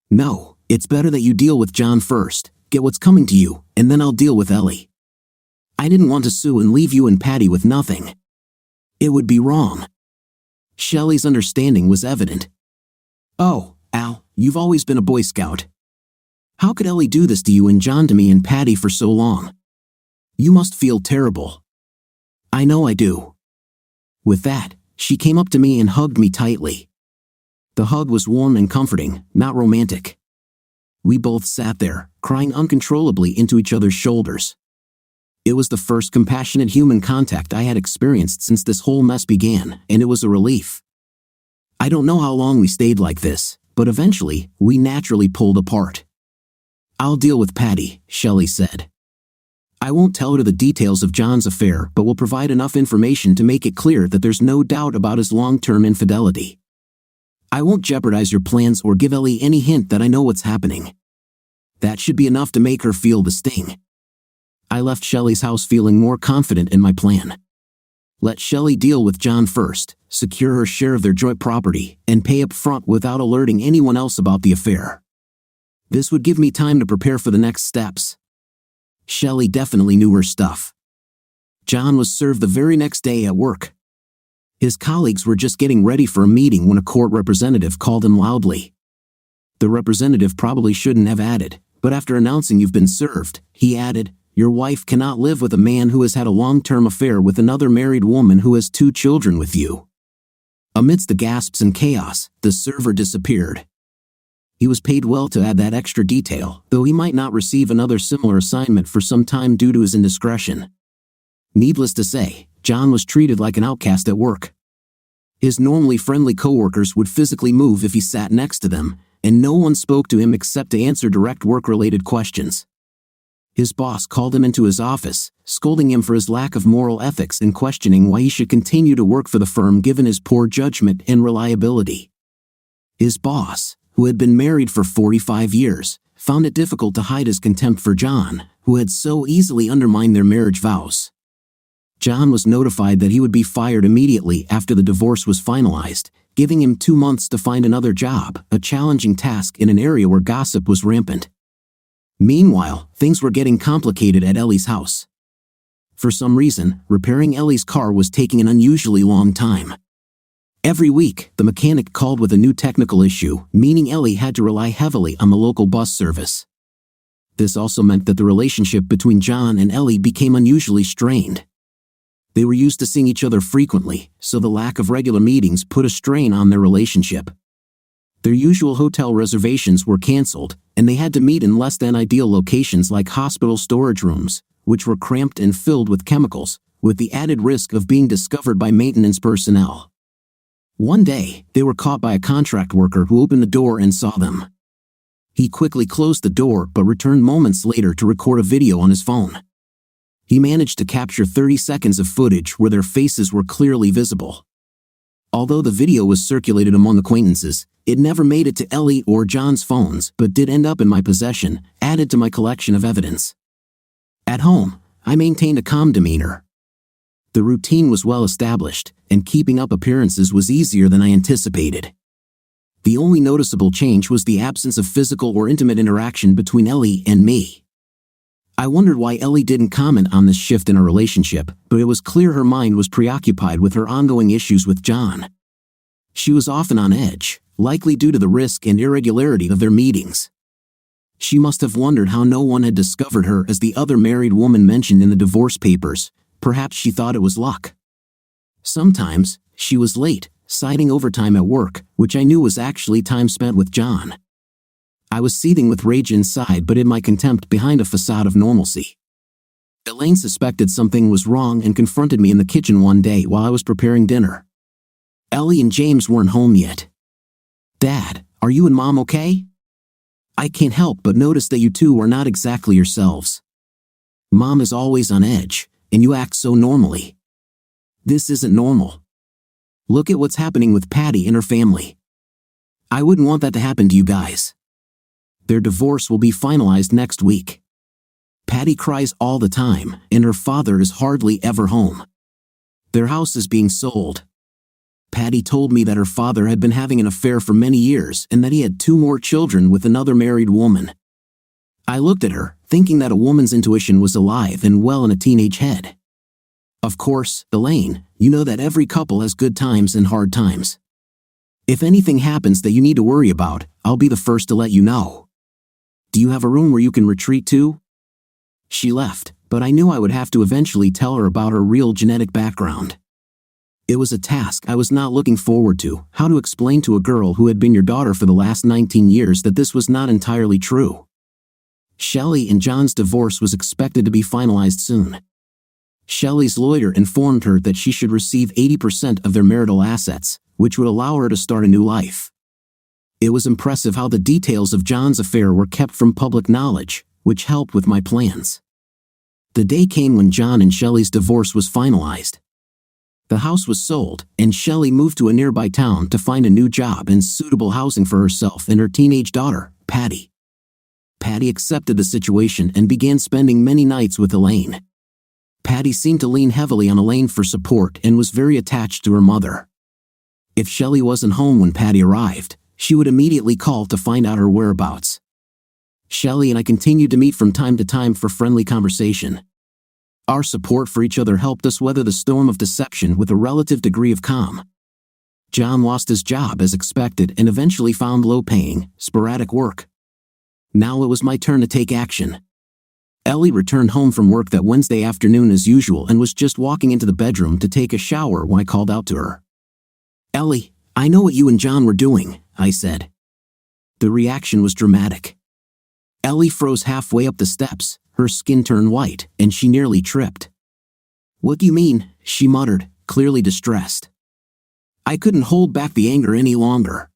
No, it's better that you deal with John first, get what's coming to you, and then I'll deal with Ellie. I didn't want to sue and leave you and Patty with nothing. It would be wrong. Shelley's understanding was evident. Oh, Al, you've always been a Boy Scout. How could Ellie do this to you and John to me and Patty for so long? You must feel terrible. I know I do. With that, she came up to me and hugged me tightly. The hug was warm and comforting, not romantic. We both sat there, crying uncontrollably into each other's shoulders. It was the first compassionate human contact I had experienced since this whole mess began, and it was a relief. I don't know how long we stayed like this, but eventually, we naturally pulled apart. I'll deal with Patty, Shelley said. I won't tell her the details of John's affair but will provide enough information to make it clear that there's no doubt about his long-term infidelity. I won't jeopardize your plans or give Ellie any hint that I know what's happening. That should be enough to make her feel the sting. I left Shelley's house feeling more confident in my plan. Let Shelley deal with John first, secure her share of their joint property, and pay up front without alerting anyone else about the affair. This would give me time to prepare for the next steps. Shelley definitely knew her stuff. John was served the very next day at work. His colleagues were just getting ready for a meeting when a court representative called him loudly. The representative probably shouldn't have added, but after announcing you've been served, he added, "Your wife cannot live with a man who has had a long-term affair with another married woman who has 2 children with you." Amidst the gasps and chaos, the server disappeared. He was paid well to add that extra detail, though he might not receive another similar assignment for some time due to his indiscretion. Needless to say, John was treated like an outcast at work. His normally friendly coworkers would physically move if he sat next to them, and no one spoke to him except to answer direct work-related questions. His boss called him into his office, scolding him for his lack of moral ethics and questioning why he should continue to work for the firm given his poor judgment and reliability. His boss, who had been married for 45 years, found it difficult to hide his contempt for John, who had so easily undermined their marriage vows. John was notified that he would be fired immediately after the divorce was finalized, giving him 2 months to find another job, a challenging task in an area where gossip was rampant. Meanwhile, things were getting complicated at Ellie's house. For some reason, repairing Ellie's car was taking an unusually long time. Every week, the mechanic called with a new technical issue, meaning Ellie had to rely heavily on the local bus service. This also meant that the relationship between John and Ellie became unusually strained. They were used to seeing each other frequently, so the lack of regular meetings put a strain on their relationship. Their usual hotel reservations were canceled, and they had to meet in less than ideal locations like hospital storage rooms, which were cramped and filled with chemicals, with the added risk of being discovered by maintenance personnel. One day, they were caught by a contract worker who opened the door and saw them. He quickly closed the door but returned moments later to record a video on his phone. He managed to capture 30 seconds of footage where their faces were clearly visible. Although the video was circulated among acquaintances, it never made it to Ellie or John's phones but did end up in my possession, added to my collection of evidence. At home, I maintained a calm demeanor. The routine was well established, and keeping up appearances was easier than I anticipated. The only noticeable change was the absence of physical or intimate interaction between Ellie and me. I wondered why Ellie didn't comment on this shift in our relationship, but it was clear her mind was preoccupied with her ongoing issues with John. She was often on edge, likely due to the risk and irregularity of their meetings. She must have wondered how no one had discovered her as the other married woman mentioned in the divorce papers. Perhaps she thought it was luck. Sometimes, she was late, citing overtime at work, which I knew was actually time spent with John. I was seething with rage inside but hid my contempt behind a facade of normalcy. Elaine suspected something was wrong and confronted me in the kitchen one day while I was preparing dinner. Ellie and James weren't home yet. "Dad, are you and Mom okay? I can't help but notice that you two are not exactly yourselves. Mom is always on edge, and you act so normally. This isn't normal. Look at what's happening with Patty and her family. I wouldn't want that to happen to you guys. Their divorce will be finalized next week. Patty cries all the time, and her father is hardly ever home. Their house is being sold. Patty told me that her father had been having an affair for many years and that he had 2 more children with another married woman." I looked at her, thinking that a woman's intuition was alive and well in a teenage head. "Of course, Elaine, you know that every couple has good times and hard times. If anything happens that you need to worry about, I'll be the first to let you know. Do you have a room where you can retreat to?" She left, but I knew I would have to eventually tell her about her real genetic background. It was a task I was not looking forward to, how to explain to a girl who had been your daughter for the last 19 years that this was not entirely true. Shelley and John's divorce was expected to be finalized soon. Shelley's lawyer informed her that she should receive 80% of their marital assets, which would allow her to start a new life. It was impressive how the details of John's affair were kept from public knowledge, which helped with my plans. The day came when John and Shelley's divorce was finalized. The house was sold, and Shelley moved to a nearby town to find a new job and suitable housing for herself and her teenage daughter, Patty. Patty accepted the situation and began spending many nights with Elaine. Patty seemed to lean heavily on Elaine for support and was very attached to her mother. If Shelley wasn't home when Patty arrived, she would immediately call to find out her whereabouts. Shelley and I continued to meet from time to time for friendly conversation. Our support for each other helped us weather the storm of deception with a relative degree of calm. John lost his job as expected and eventually found low-paying, sporadic work. Now it was my turn to take action. Ellie returned home from work that Wednesday afternoon as usual and was just walking into the bedroom to take a shower when I called out to her. "Ellie, I know what you and John were doing," I said. The reaction was dramatic. Ellie froze halfway up the steps, her skin turned white, and she nearly tripped. "What do you mean?" she muttered, clearly distressed. I couldn't hold back the anger any longer.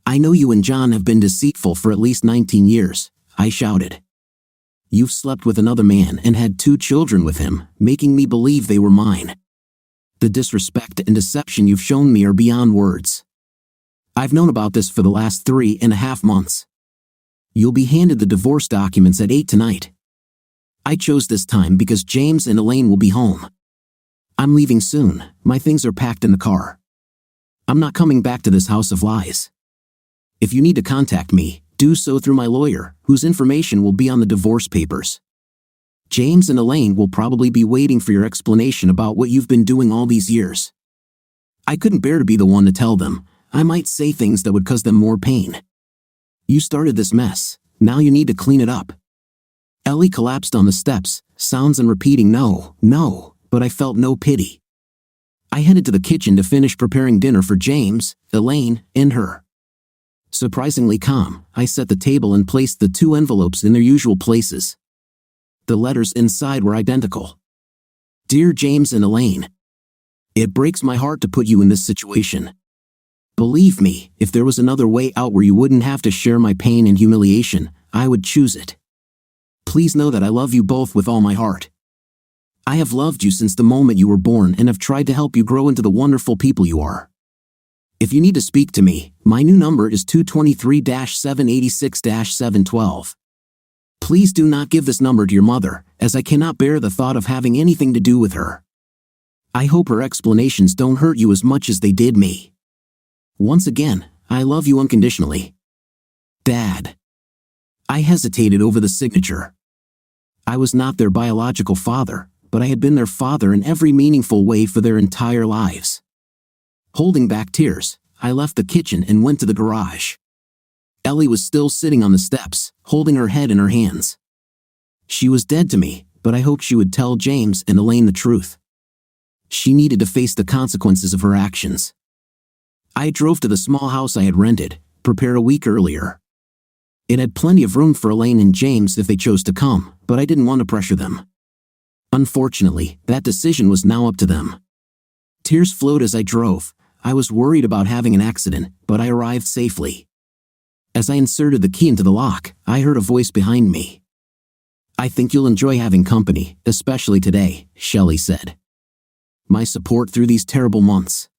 "I know you and John have been deceitful for at least 19 years, I shouted. "You've slept with another man and had 2 children with him, making me believe they were mine. The disrespect and deception you've shown me are beyond words. I've known about this for the last 3.5 months. You'll be handed the divorce documents at 8 tonight. I chose this time because James and Elaine will be home. I'm leaving soon, my things are packed in the car. I'm not coming back to this house of lies. If you need to contact me, do so through my lawyer, whose information will be on the divorce papers. James and Elaine will probably be waiting for your explanation about what you've been doing all these years. I couldn't bear to be the one to tell them. I might say things that would cause them more pain. You started this mess, now you need to clean it up." Ellie collapsed on the steps, sounds and repeating no, no, but I felt no pity. I headed to the kitchen to finish preparing dinner for James, Elaine, and her. Surprisingly calm, I set the table and placed the 2 envelopes in their usual places. The letters inside were identical. "Dear James and Elaine, it breaks my heart to put you in this situation. Believe me, if there was another way out where you wouldn't have to share my pain and humiliation, I would choose it. Please know that I love you both with all my heart. I have loved you since the moment you were born and have tried to help you grow into the wonderful people you are. If you need to speak to me, my new number is 223-786-712. Please do not give this number to your mother, as I cannot bear the thought of having anything to do with her. I hope her explanations don't hurt you as much as they did me. Once again, I love you unconditionally. Dad." I hesitated over the signature. I was not their biological father, but I had been their father in every meaningful way for their entire lives. Holding back tears, I left the kitchen and went to the garage. Ellie was still sitting on the steps, holding her head in her hands. She was dead to me, but I hoped she would tell James and Elaine the truth. She needed to face the consequences of her actions. I drove to the small house I had rented, prepared a week earlier. It had plenty of room for Elaine and James if they chose to come, but I didn't want to pressure them. Unfortunately, that decision was now up to them. Tears flowed as I drove. I was worried about having an accident, but I arrived safely. As I inserted the key into the lock, I heard a voice behind me. "I think you'll enjoy having company, especially today," Shelley said. My support through these terrible months.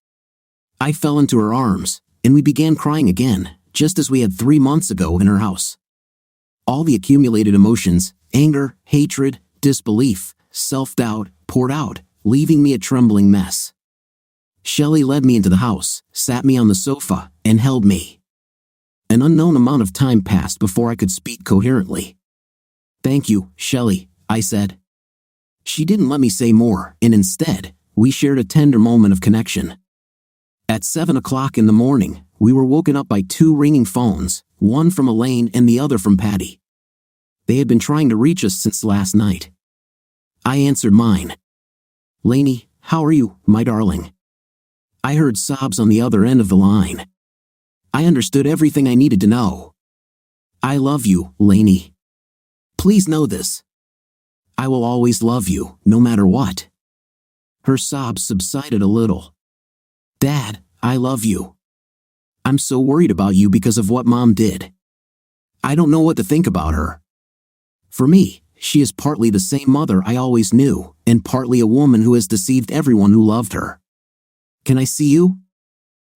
I fell into her arms, and we began crying again, just as we had 3 months ago in her house. All the accumulated emotions, anger, hatred, disbelief, self-doubt, poured out, leaving me a trembling mess. Shelley led me into the house, sat me on the sofa, and held me. An unknown amount of time passed before I could speak coherently. "Thank you, Shelley," I said. She didn't let me say more, and instead, we shared a tender moment of connection. At 7 o'clock in the morning, we were woken up by 2 ringing phones, one from Elaine and the other from Patty. They had been trying to reach us since last night. I answered mine. "Lainey, how are you, my darling?" I heard sobs on the other end of the line. I understood everything I needed to know. "I love you, Lainey. Please know this. I will always love you, no matter what." Her sobs subsided a little. "Dad, I love you. I'm so worried about you because of what Mom did. I don't know what to think about her. For me, she is partly the same mother I always knew, and partly a woman who has deceived everyone who loved her. Can I see you?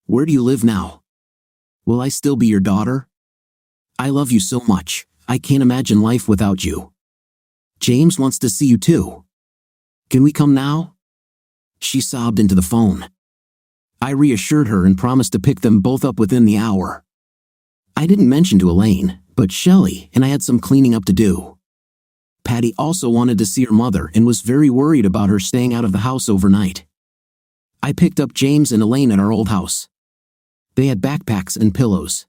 Where do you live now? Will I still be your daughter? I love you so much, I can't imagine life without you. James wants to see you too. Can we come now?" She sobbed into the phone. I reassured her and promised to pick them both up within the hour. I didn't mention to Elaine, But Shelley and I had some cleaning up to do. Patty also wanted to see her mother and was very worried about her staying out of the house overnight. I picked up James and Elaine at our old house. They had backpacks and pillows.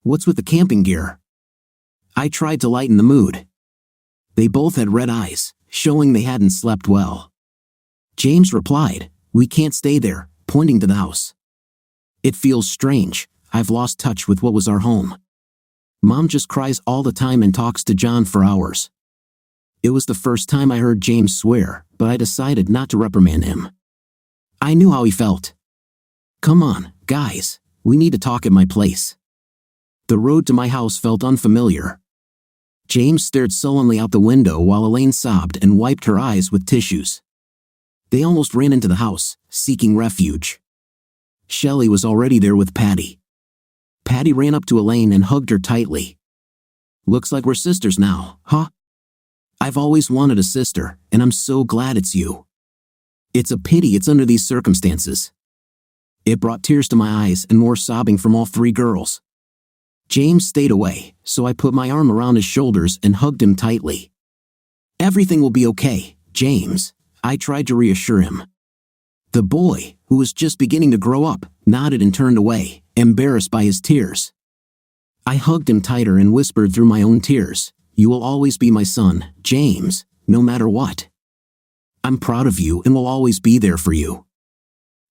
What's with the camping gear? I tried to lighten the mood. They both had red eyes, showing they hadn't slept well. James replied, "We can't stay there," pointing to the house. "It feels strange. I've lost touch with what was our home. Mom just cries all the time and talks to John for hours." It was the first time I heard James swear, but I decided not to reprimand him. I knew how he felt. "Come on, guys, we need to talk at my place." The road to my house felt unfamiliar. James stared sullenly out the window while Elaine sobbed and wiped her eyes with tissues. They almost ran into the house, seeking refuge. Shelley was already there with Patty. Patty ran up to Elaine and hugged her tightly. "Looks like we're sisters now, huh? I've always wanted a sister, and I'm so glad it's you. It's a pity it's under these circumstances." It brought tears to my eyes and more sobbing from all three girls. James stayed away, so I put my arm around his shoulders and hugged him tightly. "Everything will be okay, James," I tried to reassure him. The boy, who was just beginning to grow up, nodded and turned away, embarrassed by his tears. I hugged him tighter and whispered through my own tears, "You will always be my son, James, no matter what. I'm proud of you and will always be there for you."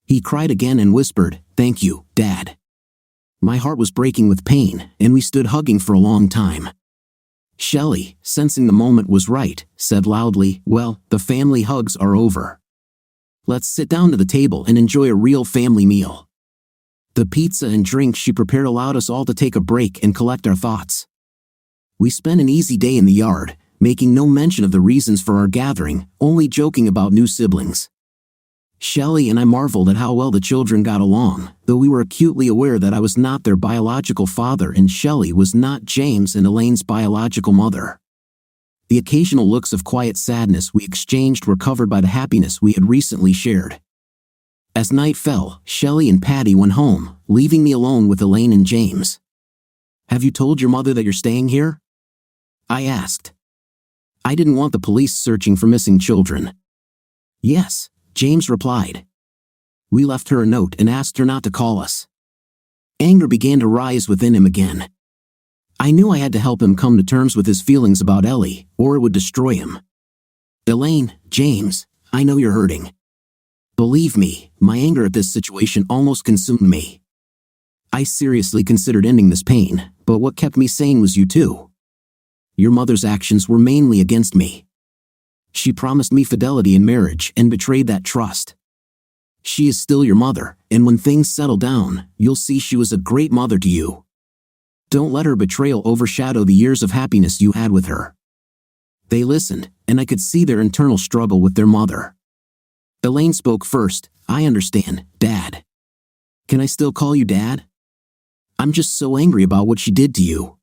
He cried again and whispered, "Thank you, Dad." My heart was breaking with pain, and we stood hugging for a long time. Shelley, sensing the moment was right, said loudly, "Well, the family hugs are over. Let's sit down to the table and enjoy a real family meal." The pizza and drinks she prepared allowed us all to take a break and collect our thoughts. We spent an easy day in the yard, making no mention of the reasons for our gathering, only joking about new siblings. Shelley and I marveled at how well the children got along, though we were acutely aware that I was not their biological father and Shelley was not James and Elaine's biological mother. The occasional looks of quiet sadness we exchanged were covered by the happiness we had recently shared. As night fell, Shelley and Patty went home, leaving me alone with Elaine and James. "Have you told your mother that you're staying here?" I asked. I didn't want the police searching for missing children. "Yes," James replied. We left her a note and asked her not to call us. Anger began to rise within him again. I knew I had to help him come to terms with his feelings about Ellie, or it would destroy him. "Elaine, James, I know you're hurting. Believe me, my anger at this situation almost consumed me. I seriously considered ending this pain, but what kept me sane was you too. Your mother's actions were mainly against me. She promised me fidelity in marriage and betrayed that trust. She is still your mother, and when things settle down, you'll see she was a great mother to you. Don't let her betrayal overshadow the years of happiness you had with her." They listened, and I could see their internal struggle with their mother. Elaine spoke first. "I understand, Dad. Can I still call you Dad? I'm just so angry about what she did to you.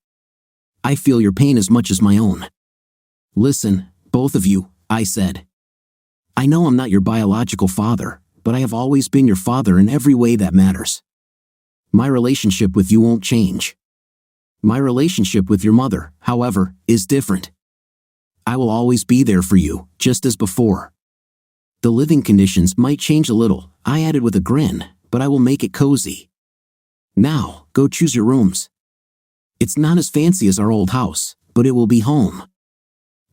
I feel your pain as much as my own." "Listen, both of you," I said. "I know I'm not your biological father, but I have always been your father in every way that matters. My relationship with you won't change. My relationship with your mother, however, is different. I will always be there for you, just as before. The living conditions might change a little," I added with a grin, "but I will make it cozy. Now, go choose your rooms. It's not as fancy as our old house, but it will be home."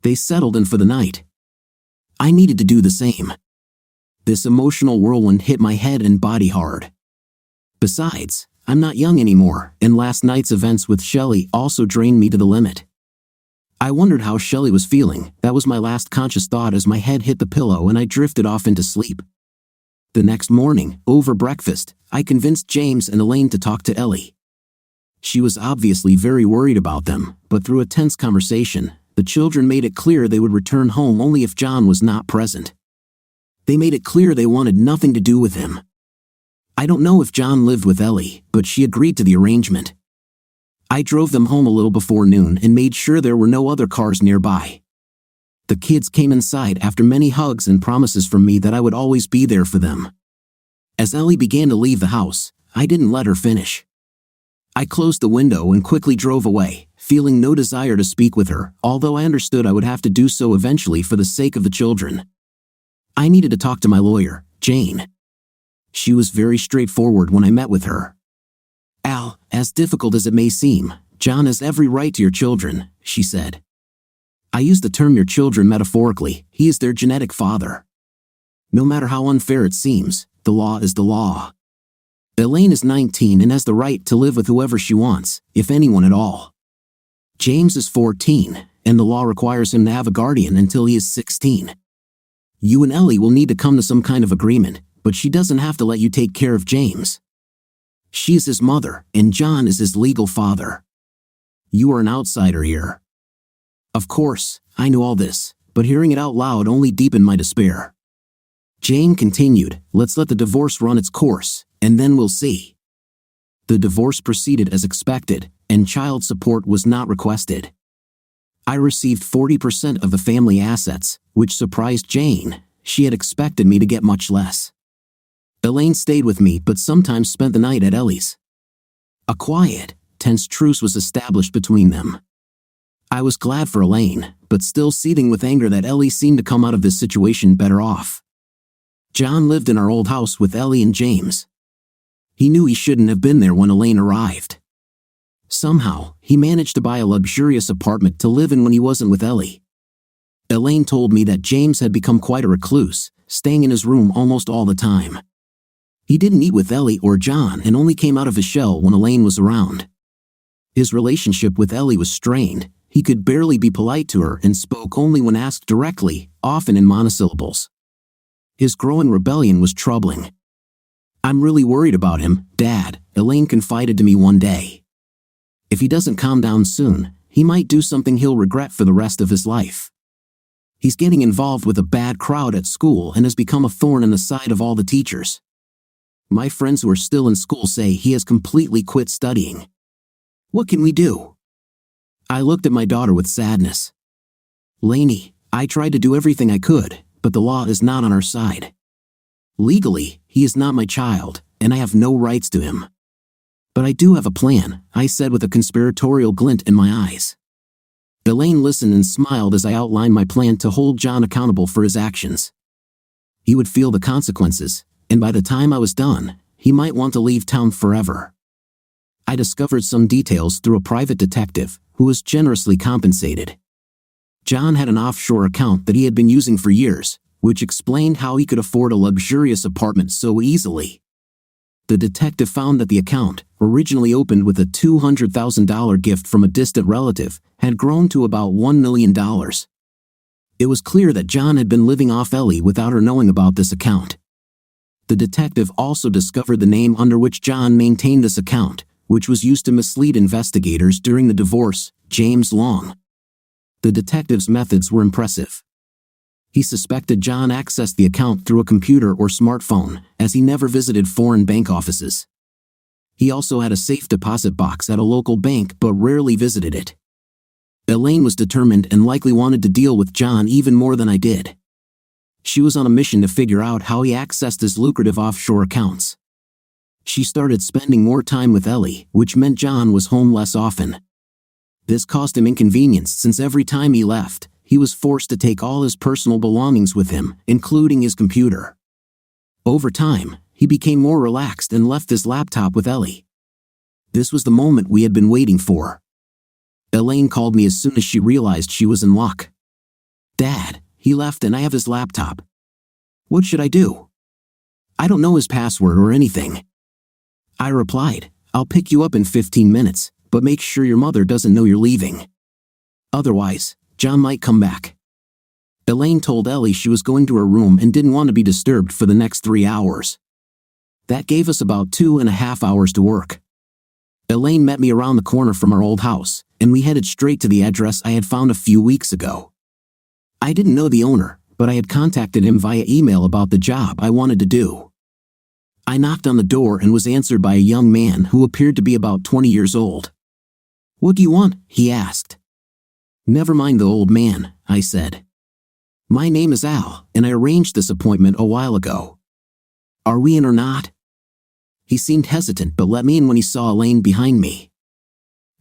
They settled in for the night. I needed to do the same. This emotional whirlwind hit my head and body hard. Besides, I'm not young anymore, and last night's events with Shelley also drained me to the limit. I wondered how Shelley was feeling. That was my last conscious thought as my head hit the pillow and I drifted off into sleep. The next morning, over breakfast, I convinced James and Elaine to talk to Ellie. She was obviously very worried about them, but through a tense conversation, the children made it clear they would return home only if John was not present. They made it clear they wanted nothing to do with him. I don't know if John lived with Ellie, but she agreed to the arrangement. I drove them home a little before noon and made sure there were no other cars nearby. The kids came inside after many hugs and promises from me that I would always be there for them. As Ellie began to leave the house, I didn't let her finish. I closed the window and quickly drove away, feeling no desire to speak with her, although I understood I would have to do so eventually for the sake of the children. I needed to talk to my lawyer, Jane. She was very straightforward when I met with her. Al, as difficult as it may seem, John has every right to your children, she said. I use the term your children metaphorically. He is their genetic father. No matter how unfair it seems, the law is the law. Elaine is 19 and has the right to live with whoever she wants, if anyone at all. James is 14, and the law requires him to have a guardian until he is 16. You and Ellie will need to come to some kind of agreement, but she doesn't have to let you take care of James. She is his mother, and John is his legal father. You are an outsider here. Of course, I knew all this, but hearing it out loud only deepened my despair. Jane continued, let's let the divorce run its course, and then we'll see. The divorce proceeded as expected, and child support was not requested. I received 40% of the family assets, which surprised Jane. She had expected me to get much less. Elaine stayed with me but sometimes spent the night at Ellie's. A quiet, tense truce was established between them. I was glad for Elaine, but still seething with anger that Ellie seemed to come out of this situation better off. John lived in our old house with Ellie and James. He knew he shouldn't have been there when Elaine arrived. Somehow, he managed to buy a luxurious apartment to live in when he wasn't with Ellie. Elaine told me that James had become quite a recluse, staying in his room almost all the time. He didn't eat with Ellie or John and only came out of his shell when Elaine was around. His relationship with Ellie was strained. He could barely be polite to her and spoke only when asked directly, often in monosyllables. His growing rebellion was troubling. I'm really worried about him, Dad, Elaine confided to me one day. If he doesn't calm down soon, he might do something he'll regret for the rest of his life. He's getting involved with a bad crowd at school and has become a thorn in the side of all the teachers. My friends who are still in school say he has completely quit studying. What can we do? I looked at my daughter with sadness. Lainey, I tried to do everything I could, but the law is not on our side. Legally, he is not my child, and I have no rights to him. But I do have a plan, I said with a conspiratorial glint in my eyes. Elaine listened and smiled as I outlined my plan to hold John accountable for his actions. He would feel the consequences, and by the time I was done, he might want to leave town forever. I discovered some details through a private detective, who was generously compensated. John had an offshore account that he had been using for years, which explained how he could afford a luxurious apartment so easily. The detective found that the account, originally opened with a $200,000 gift from a distant relative, had grown to about $1 million. It was clear that John had been living off Ellie without her knowing about this account. The detective also discovered the name under which John maintained this account, which was used to mislead investigators during the divorce, James Long. The detective's methods were impressive. He suspected John accessed the account through a computer or smartphone, as he never visited foreign bank offices. He also had a safe deposit box at a local bank but rarely visited it. Elaine was determined and likely wanted to deal with John even more than I did. She was on a mission to figure out how he accessed his lucrative offshore accounts. She started spending more time with Ellie, which meant John was home less often. This caused him inconvenience since every time he left, he was forced to take all his personal belongings with him, including his computer. Over time, he became more relaxed and left his laptop with Ellie. This was the moment we had been waiting for. Elaine called me as soon as she realized she was in luck. Dad, he left and I have his laptop. What should I do? I don't know his password or anything. I replied, I'll pick you up in 15 minutes, but make sure your mother doesn't know you're leaving. Otherwise, John might come back. Elaine told Ellie she was going to her room and didn't want to be disturbed for the next 3 hours. That gave us about 2.5 hours to work. Elaine met me around the corner from our old house, and we headed straight to the address I had found a few weeks ago. I didn't know the owner, but I had contacted him via email about the job I wanted to do. I knocked on the door and was answered by a young man who appeared to be about 20 years old. What do you want? He asked. Never mind the old man, I said. My name is Al, and I arranged this appointment a while ago. Are we in or not? He seemed hesitant but let me in when he saw Elaine behind me.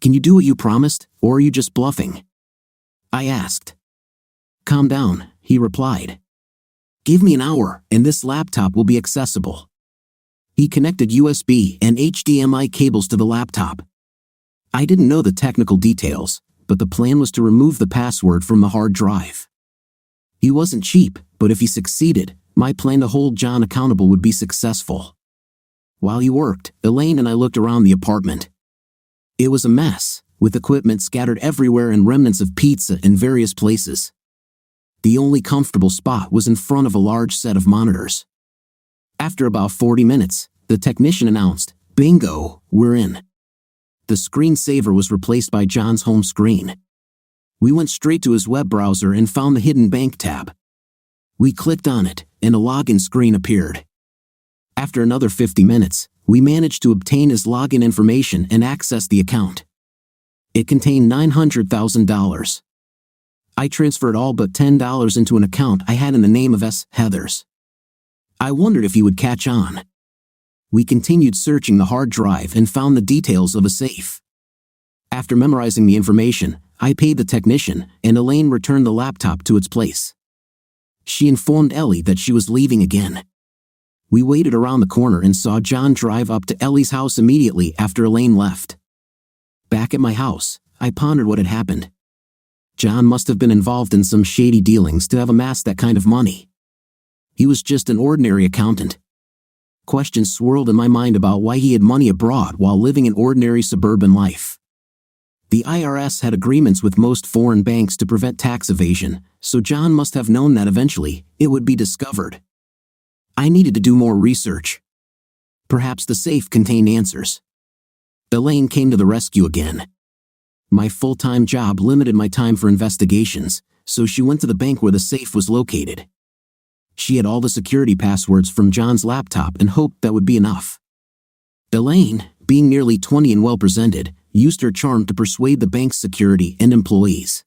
"Can you do what you promised, or are you just bluffing?" I asked. "Calm down," he replied. "Give me an hour, and this laptop will be accessible." He connected USB and HDMI cables to the laptop. I didn't know the technical details, but the plan was to remove the password from the hard drive. He wasn't cheap, but if he succeeded, my plan to hold John accountable would be successful. While he worked, Elaine and I looked around the apartment. It was a mess, with equipment scattered everywhere and remnants of pizza in various places. The only comfortable spot was in front of a large set of monitors. After about 40 minutes, the technician announced, "Bingo, we're in." The screensaver was replaced by John's home screen. We went straight to his web browser and found the hidden bank tab. We clicked on it, and a login screen appeared. After another 50 minutes, we managed to obtain his login information and access the account. It contained $900,000. I transferred all but $10 into an account I had in the name of S. Heathers. I wondered if he would catch on. We continued searching the hard drive and found the details of a safe. After memorizing the information, I paid the technician, and Elaine returned the laptop to its place. She informed Ellie that she was leaving again. We waited around the corner and saw John drive up to Ellie's house immediately after Elaine left. Back at my house, I pondered what had happened. John must have been involved in some shady dealings to have amassed that kind of money. He was just an ordinary accountant. Questions swirled in my mind about why he had money abroad while living an ordinary suburban life. The IRS had agreements with most foreign banks to prevent tax evasion, so John must have known that eventually it would be discovered. I needed to do more research. Perhaps the safe contained answers. Elaine came to the rescue again. My full-time job limited my time for investigations, so she went to the bank where the safe was located. She had all the security passwords from John's laptop and hoped that would be enough. Elaine, being nearly 20 and well-presented, used her charm to persuade the bank's security and employees.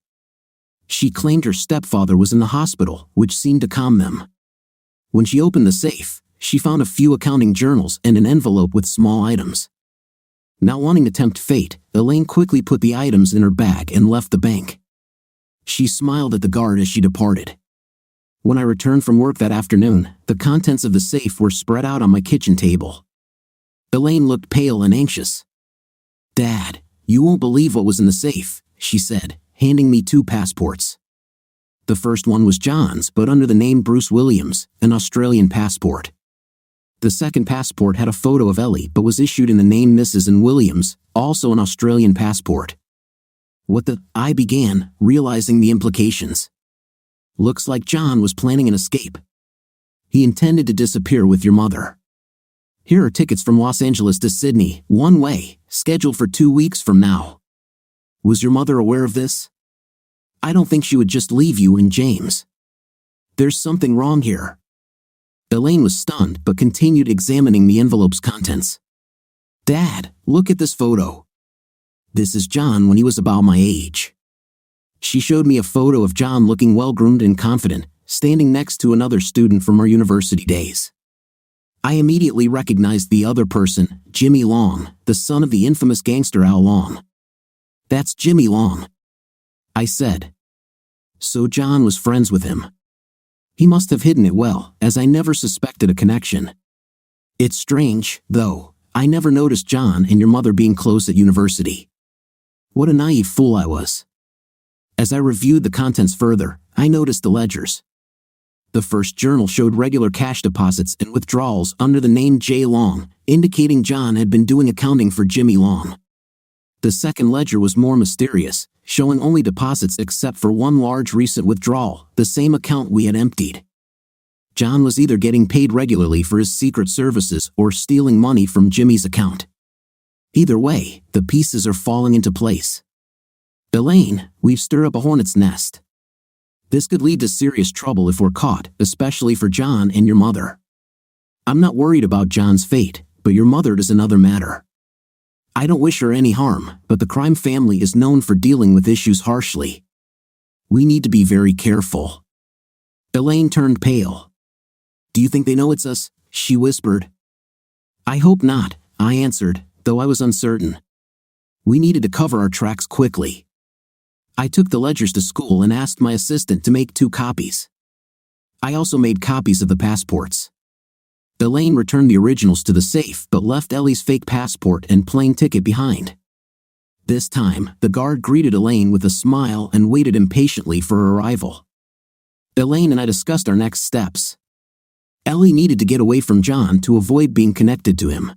She claimed her stepfather was in the hospital, which seemed to calm them. When she opened the safe, she found a few accounting journals and an envelope with small items. Not wanting to tempt fate, Elaine quickly put the items in her bag and left the bank. She smiled at the guard as she departed. When I returned from work that afternoon, the contents of the safe were spread out on my kitchen table. Elaine looked pale and anxious. "Dad, you won't believe what was in the safe," she said, handing me 2 passports. The first one was John's, but under the name Bruce Williams, an Australian passport. The second passport had a photo of Ellie but was issued in the name Mrs. and Williams, also an Australian passport. "What the?" I began, realizing the implications. "Looks like John was planning an escape. He intended to disappear with your mother. Here are tickets from Los Angeles to Sydney, one way, scheduled for 2 weeks from now. Was your mother aware of this? I don't think she would just leave you and James. There's something wrong here." Elaine was stunned but continued examining the envelope's contents. "Dad, look at this photo. This is John when he was about my age." She showed me a photo of John looking well-groomed and confident, standing next to another student from our university days. I immediately recognized the other person, Jimmy Long, the son of the infamous gangster Al Long. "That's Jimmy Long," I said. So John was friends with him. He must have hidden it well, as I never suspected a connection. It's strange, though, I never noticed John and your mother being close at university. What a naive fool I was. As I reviewed the contents further, I noticed the ledgers. The first journal showed regular cash deposits and withdrawals under the name J. Long, indicating John had been doing accounting for Jimmy Long. The second ledger was more mysterious, showing only deposits except for one large recent withdrawal, the same account we had emptied. John was either getting paid regularly for his secret services or stealing money from Jimmy's account. Either way, the pieces are falling into place. Elaine, we've stirred up a hornet's nest. This could lead to serious trouble if we're caught, especially for John and your mother. I'm not worried about John's fate, but your mother is another matter. I don't wish her any harm, but the crime family is known for dealing with issues harshly. We need to be very careful." Elaine turned pale. "Do you think they know it's us?" she whispered. I hope not, I answered, though I was uncertain. We needed to cover our tracks quickly. I took the ledgers to school and asked my assistant to make 2 copies. I also made copies of the passports. Elaine returned the originals to the safe but left Ellie's fake passport and plane ticket behind. This time, the guard greeted Elaine with a smile and waited impatiently for her arrival. Elaine and I discussed our next steps. Ellie needed to get away from John to avoid being connected to him.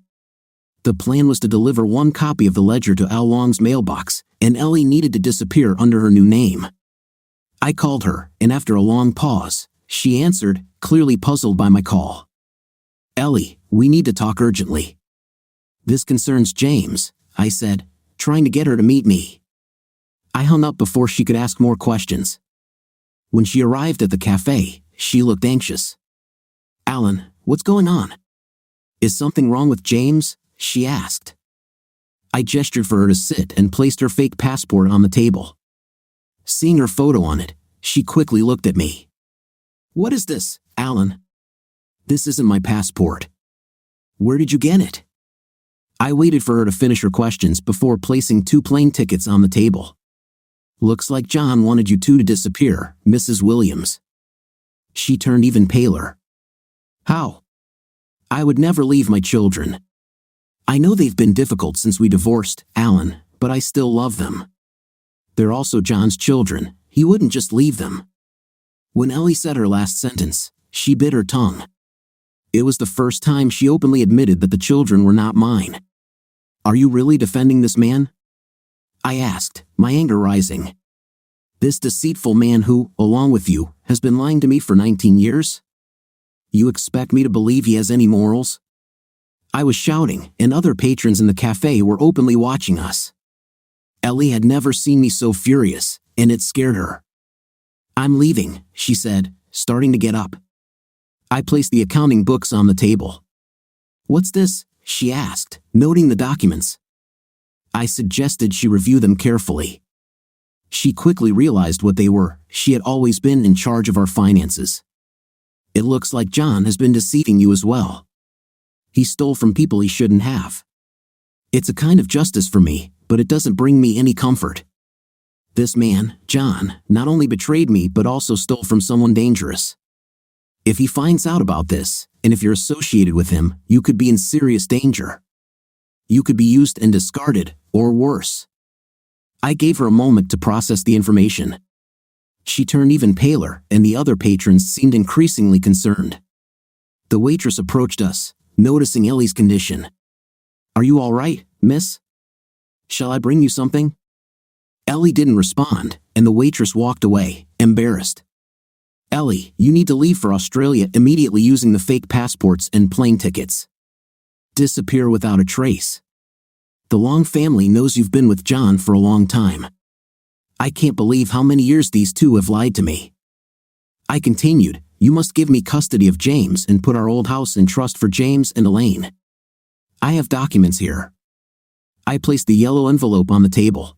The plan was to deliver 1 copy of the ledger to Al Wong's mailbox, and Ellie needed to disappear under her new name. I called her, and after a long pause, she answered, clearly puzzled by my call. Ellie, we need to talk urgently. This concerns James, I said, trying to get her to meet me. I hung up before she could ask more questions. When she arrived at the cafe, she looked anxious. Alan, what's going on? Is something wrong with James? She asked. I gestured for her to sit and placed her fake passport on the table. Seeing her photo on it, she quickly looked at me. What is this, Alan? This isn't my passport. Where did you get it? I waited for her to finish her questions before placing 2 plane tickets on the table. Looks like John wanted you 2 to disappear, Mrs. Williams. She turned even paler. How? I would never leave my children. I know they've been difficult since we divorced, Alan, but I still love them. They're also John's children. He wouldn't just leave them. When Ellie said her last sentence, she bit her tongue. It was the first time she openly admitted that the children were not mine. Are you really defending this man? I asked, my anger rising. This deceitful man who, along with you, has been lying to me for 19 years? You expect me to believe he has any morals? I was shouting, and other patrons in the cafe were openly watching us. Ellie had never seen me so furious, and it scared her. I'm leaving, she said, starting to get up. I placed the accounting books on the table. What's this? She asked, noting the documents. I suggested she review them carefully. She quickly realized what they were. She had always been in charge of our finances. It looks like John has been deceiving you as well. He stole from people he shouldn't have. It's a kind of justice for me, but it doesn't bring me any comfort. This man, John, not only betrayed me but also stole from someone dangerous. If he finds out about this, and if you're associated with him, you could be in serious danger. You could be used and discarded, or worse. I gave her a moment to process the information. She turned even paler, and the other patrons seemed increasingly concerned. The waitress approached us, noticing Ellie's condition. Are you all right, miss? Shall I bring you something? Ellie didn't respond, and the waitress walked away, embarrassed. Ellie, you need to leave for Australia immediately using the fake passports and plane tickets. Disappear without a trace. The Long family knows you've been with John for a long time. I can't believe how many years these 2 have lied to me. I continued, you must give me custody of James and put our old house in trust for James and Elaine. I have documents here. I placed the yellow envelope on the table.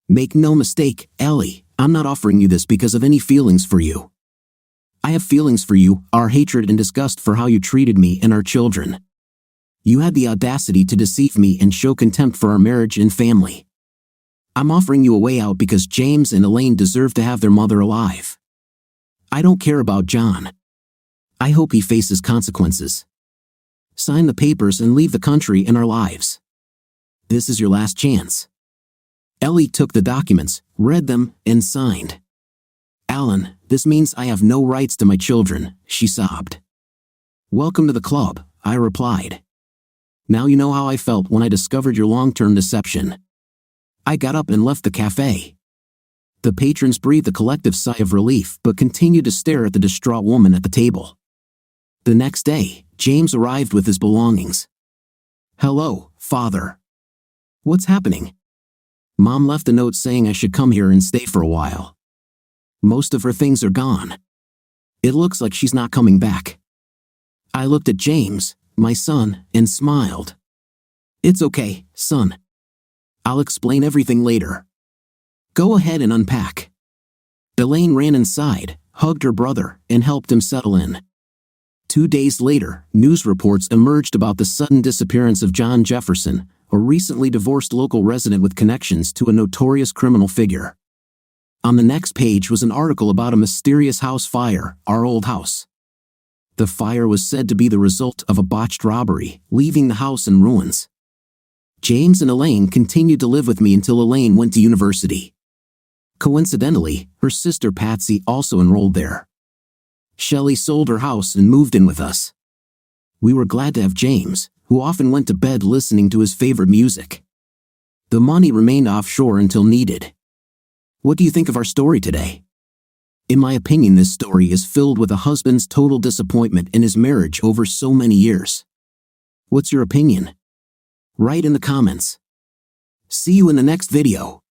Make no mistake, Ellie, I'm not offering you this because of any feelings for you. I have feelings for you, our hatred and disgust for how you treated me and our children. You had the audacity to deceive me and show contempt for our marriage and family. I'm offering you a way out because James and Elaine deserve to have their mother alive. I don't care about John. I hope he faces consequences. Sign the papers and leave the country and our lives. This is your last chance. Ellie took the documents, read them, and signed. Alan, this means I have no rights to my children, she sobbed. Welcome to the club, I replied. Now you know how I felt when I discovered your long-term deception. I got up and left the cafe. The patrons breathed a collective sigh of relief but continued to stare at the distraught woman at the table. The next day, James arrived with his belongings. Hello, Father. What's happening? Mom left a note saying I should come here and stay for a while. Most of her things are gone. It looks like she's not coming back. I looked at James, my son, and smiled. It's okay, son. I'll explain everything later. Go ahead and unpack. Elaine ran inside, hugged her brother, and helped him settle in. 2 days later, news reports emerged about the sudden disappearance of John Jefferson, a recently divorced local resident with connections to a notorious criminal figure. On the next page was an article about a mysterious house fire, our old house. The fire was said to be the result of a botched robbery, leaving the house in ruins. James and Elaine continued to live with me until Elaine went to university. Coincidentally, her sister Patsy also enrolled there. Shelley sold her house and moved in with us. We were glad to have James, who often went to bed listening to his favorite music. The money remained offshore until needed. What do you think of our story today? In my opinion, this story is filled with a husband's total disappointment in his marriage over so many years. What's your opinion? Write in the comments. See you in the next video.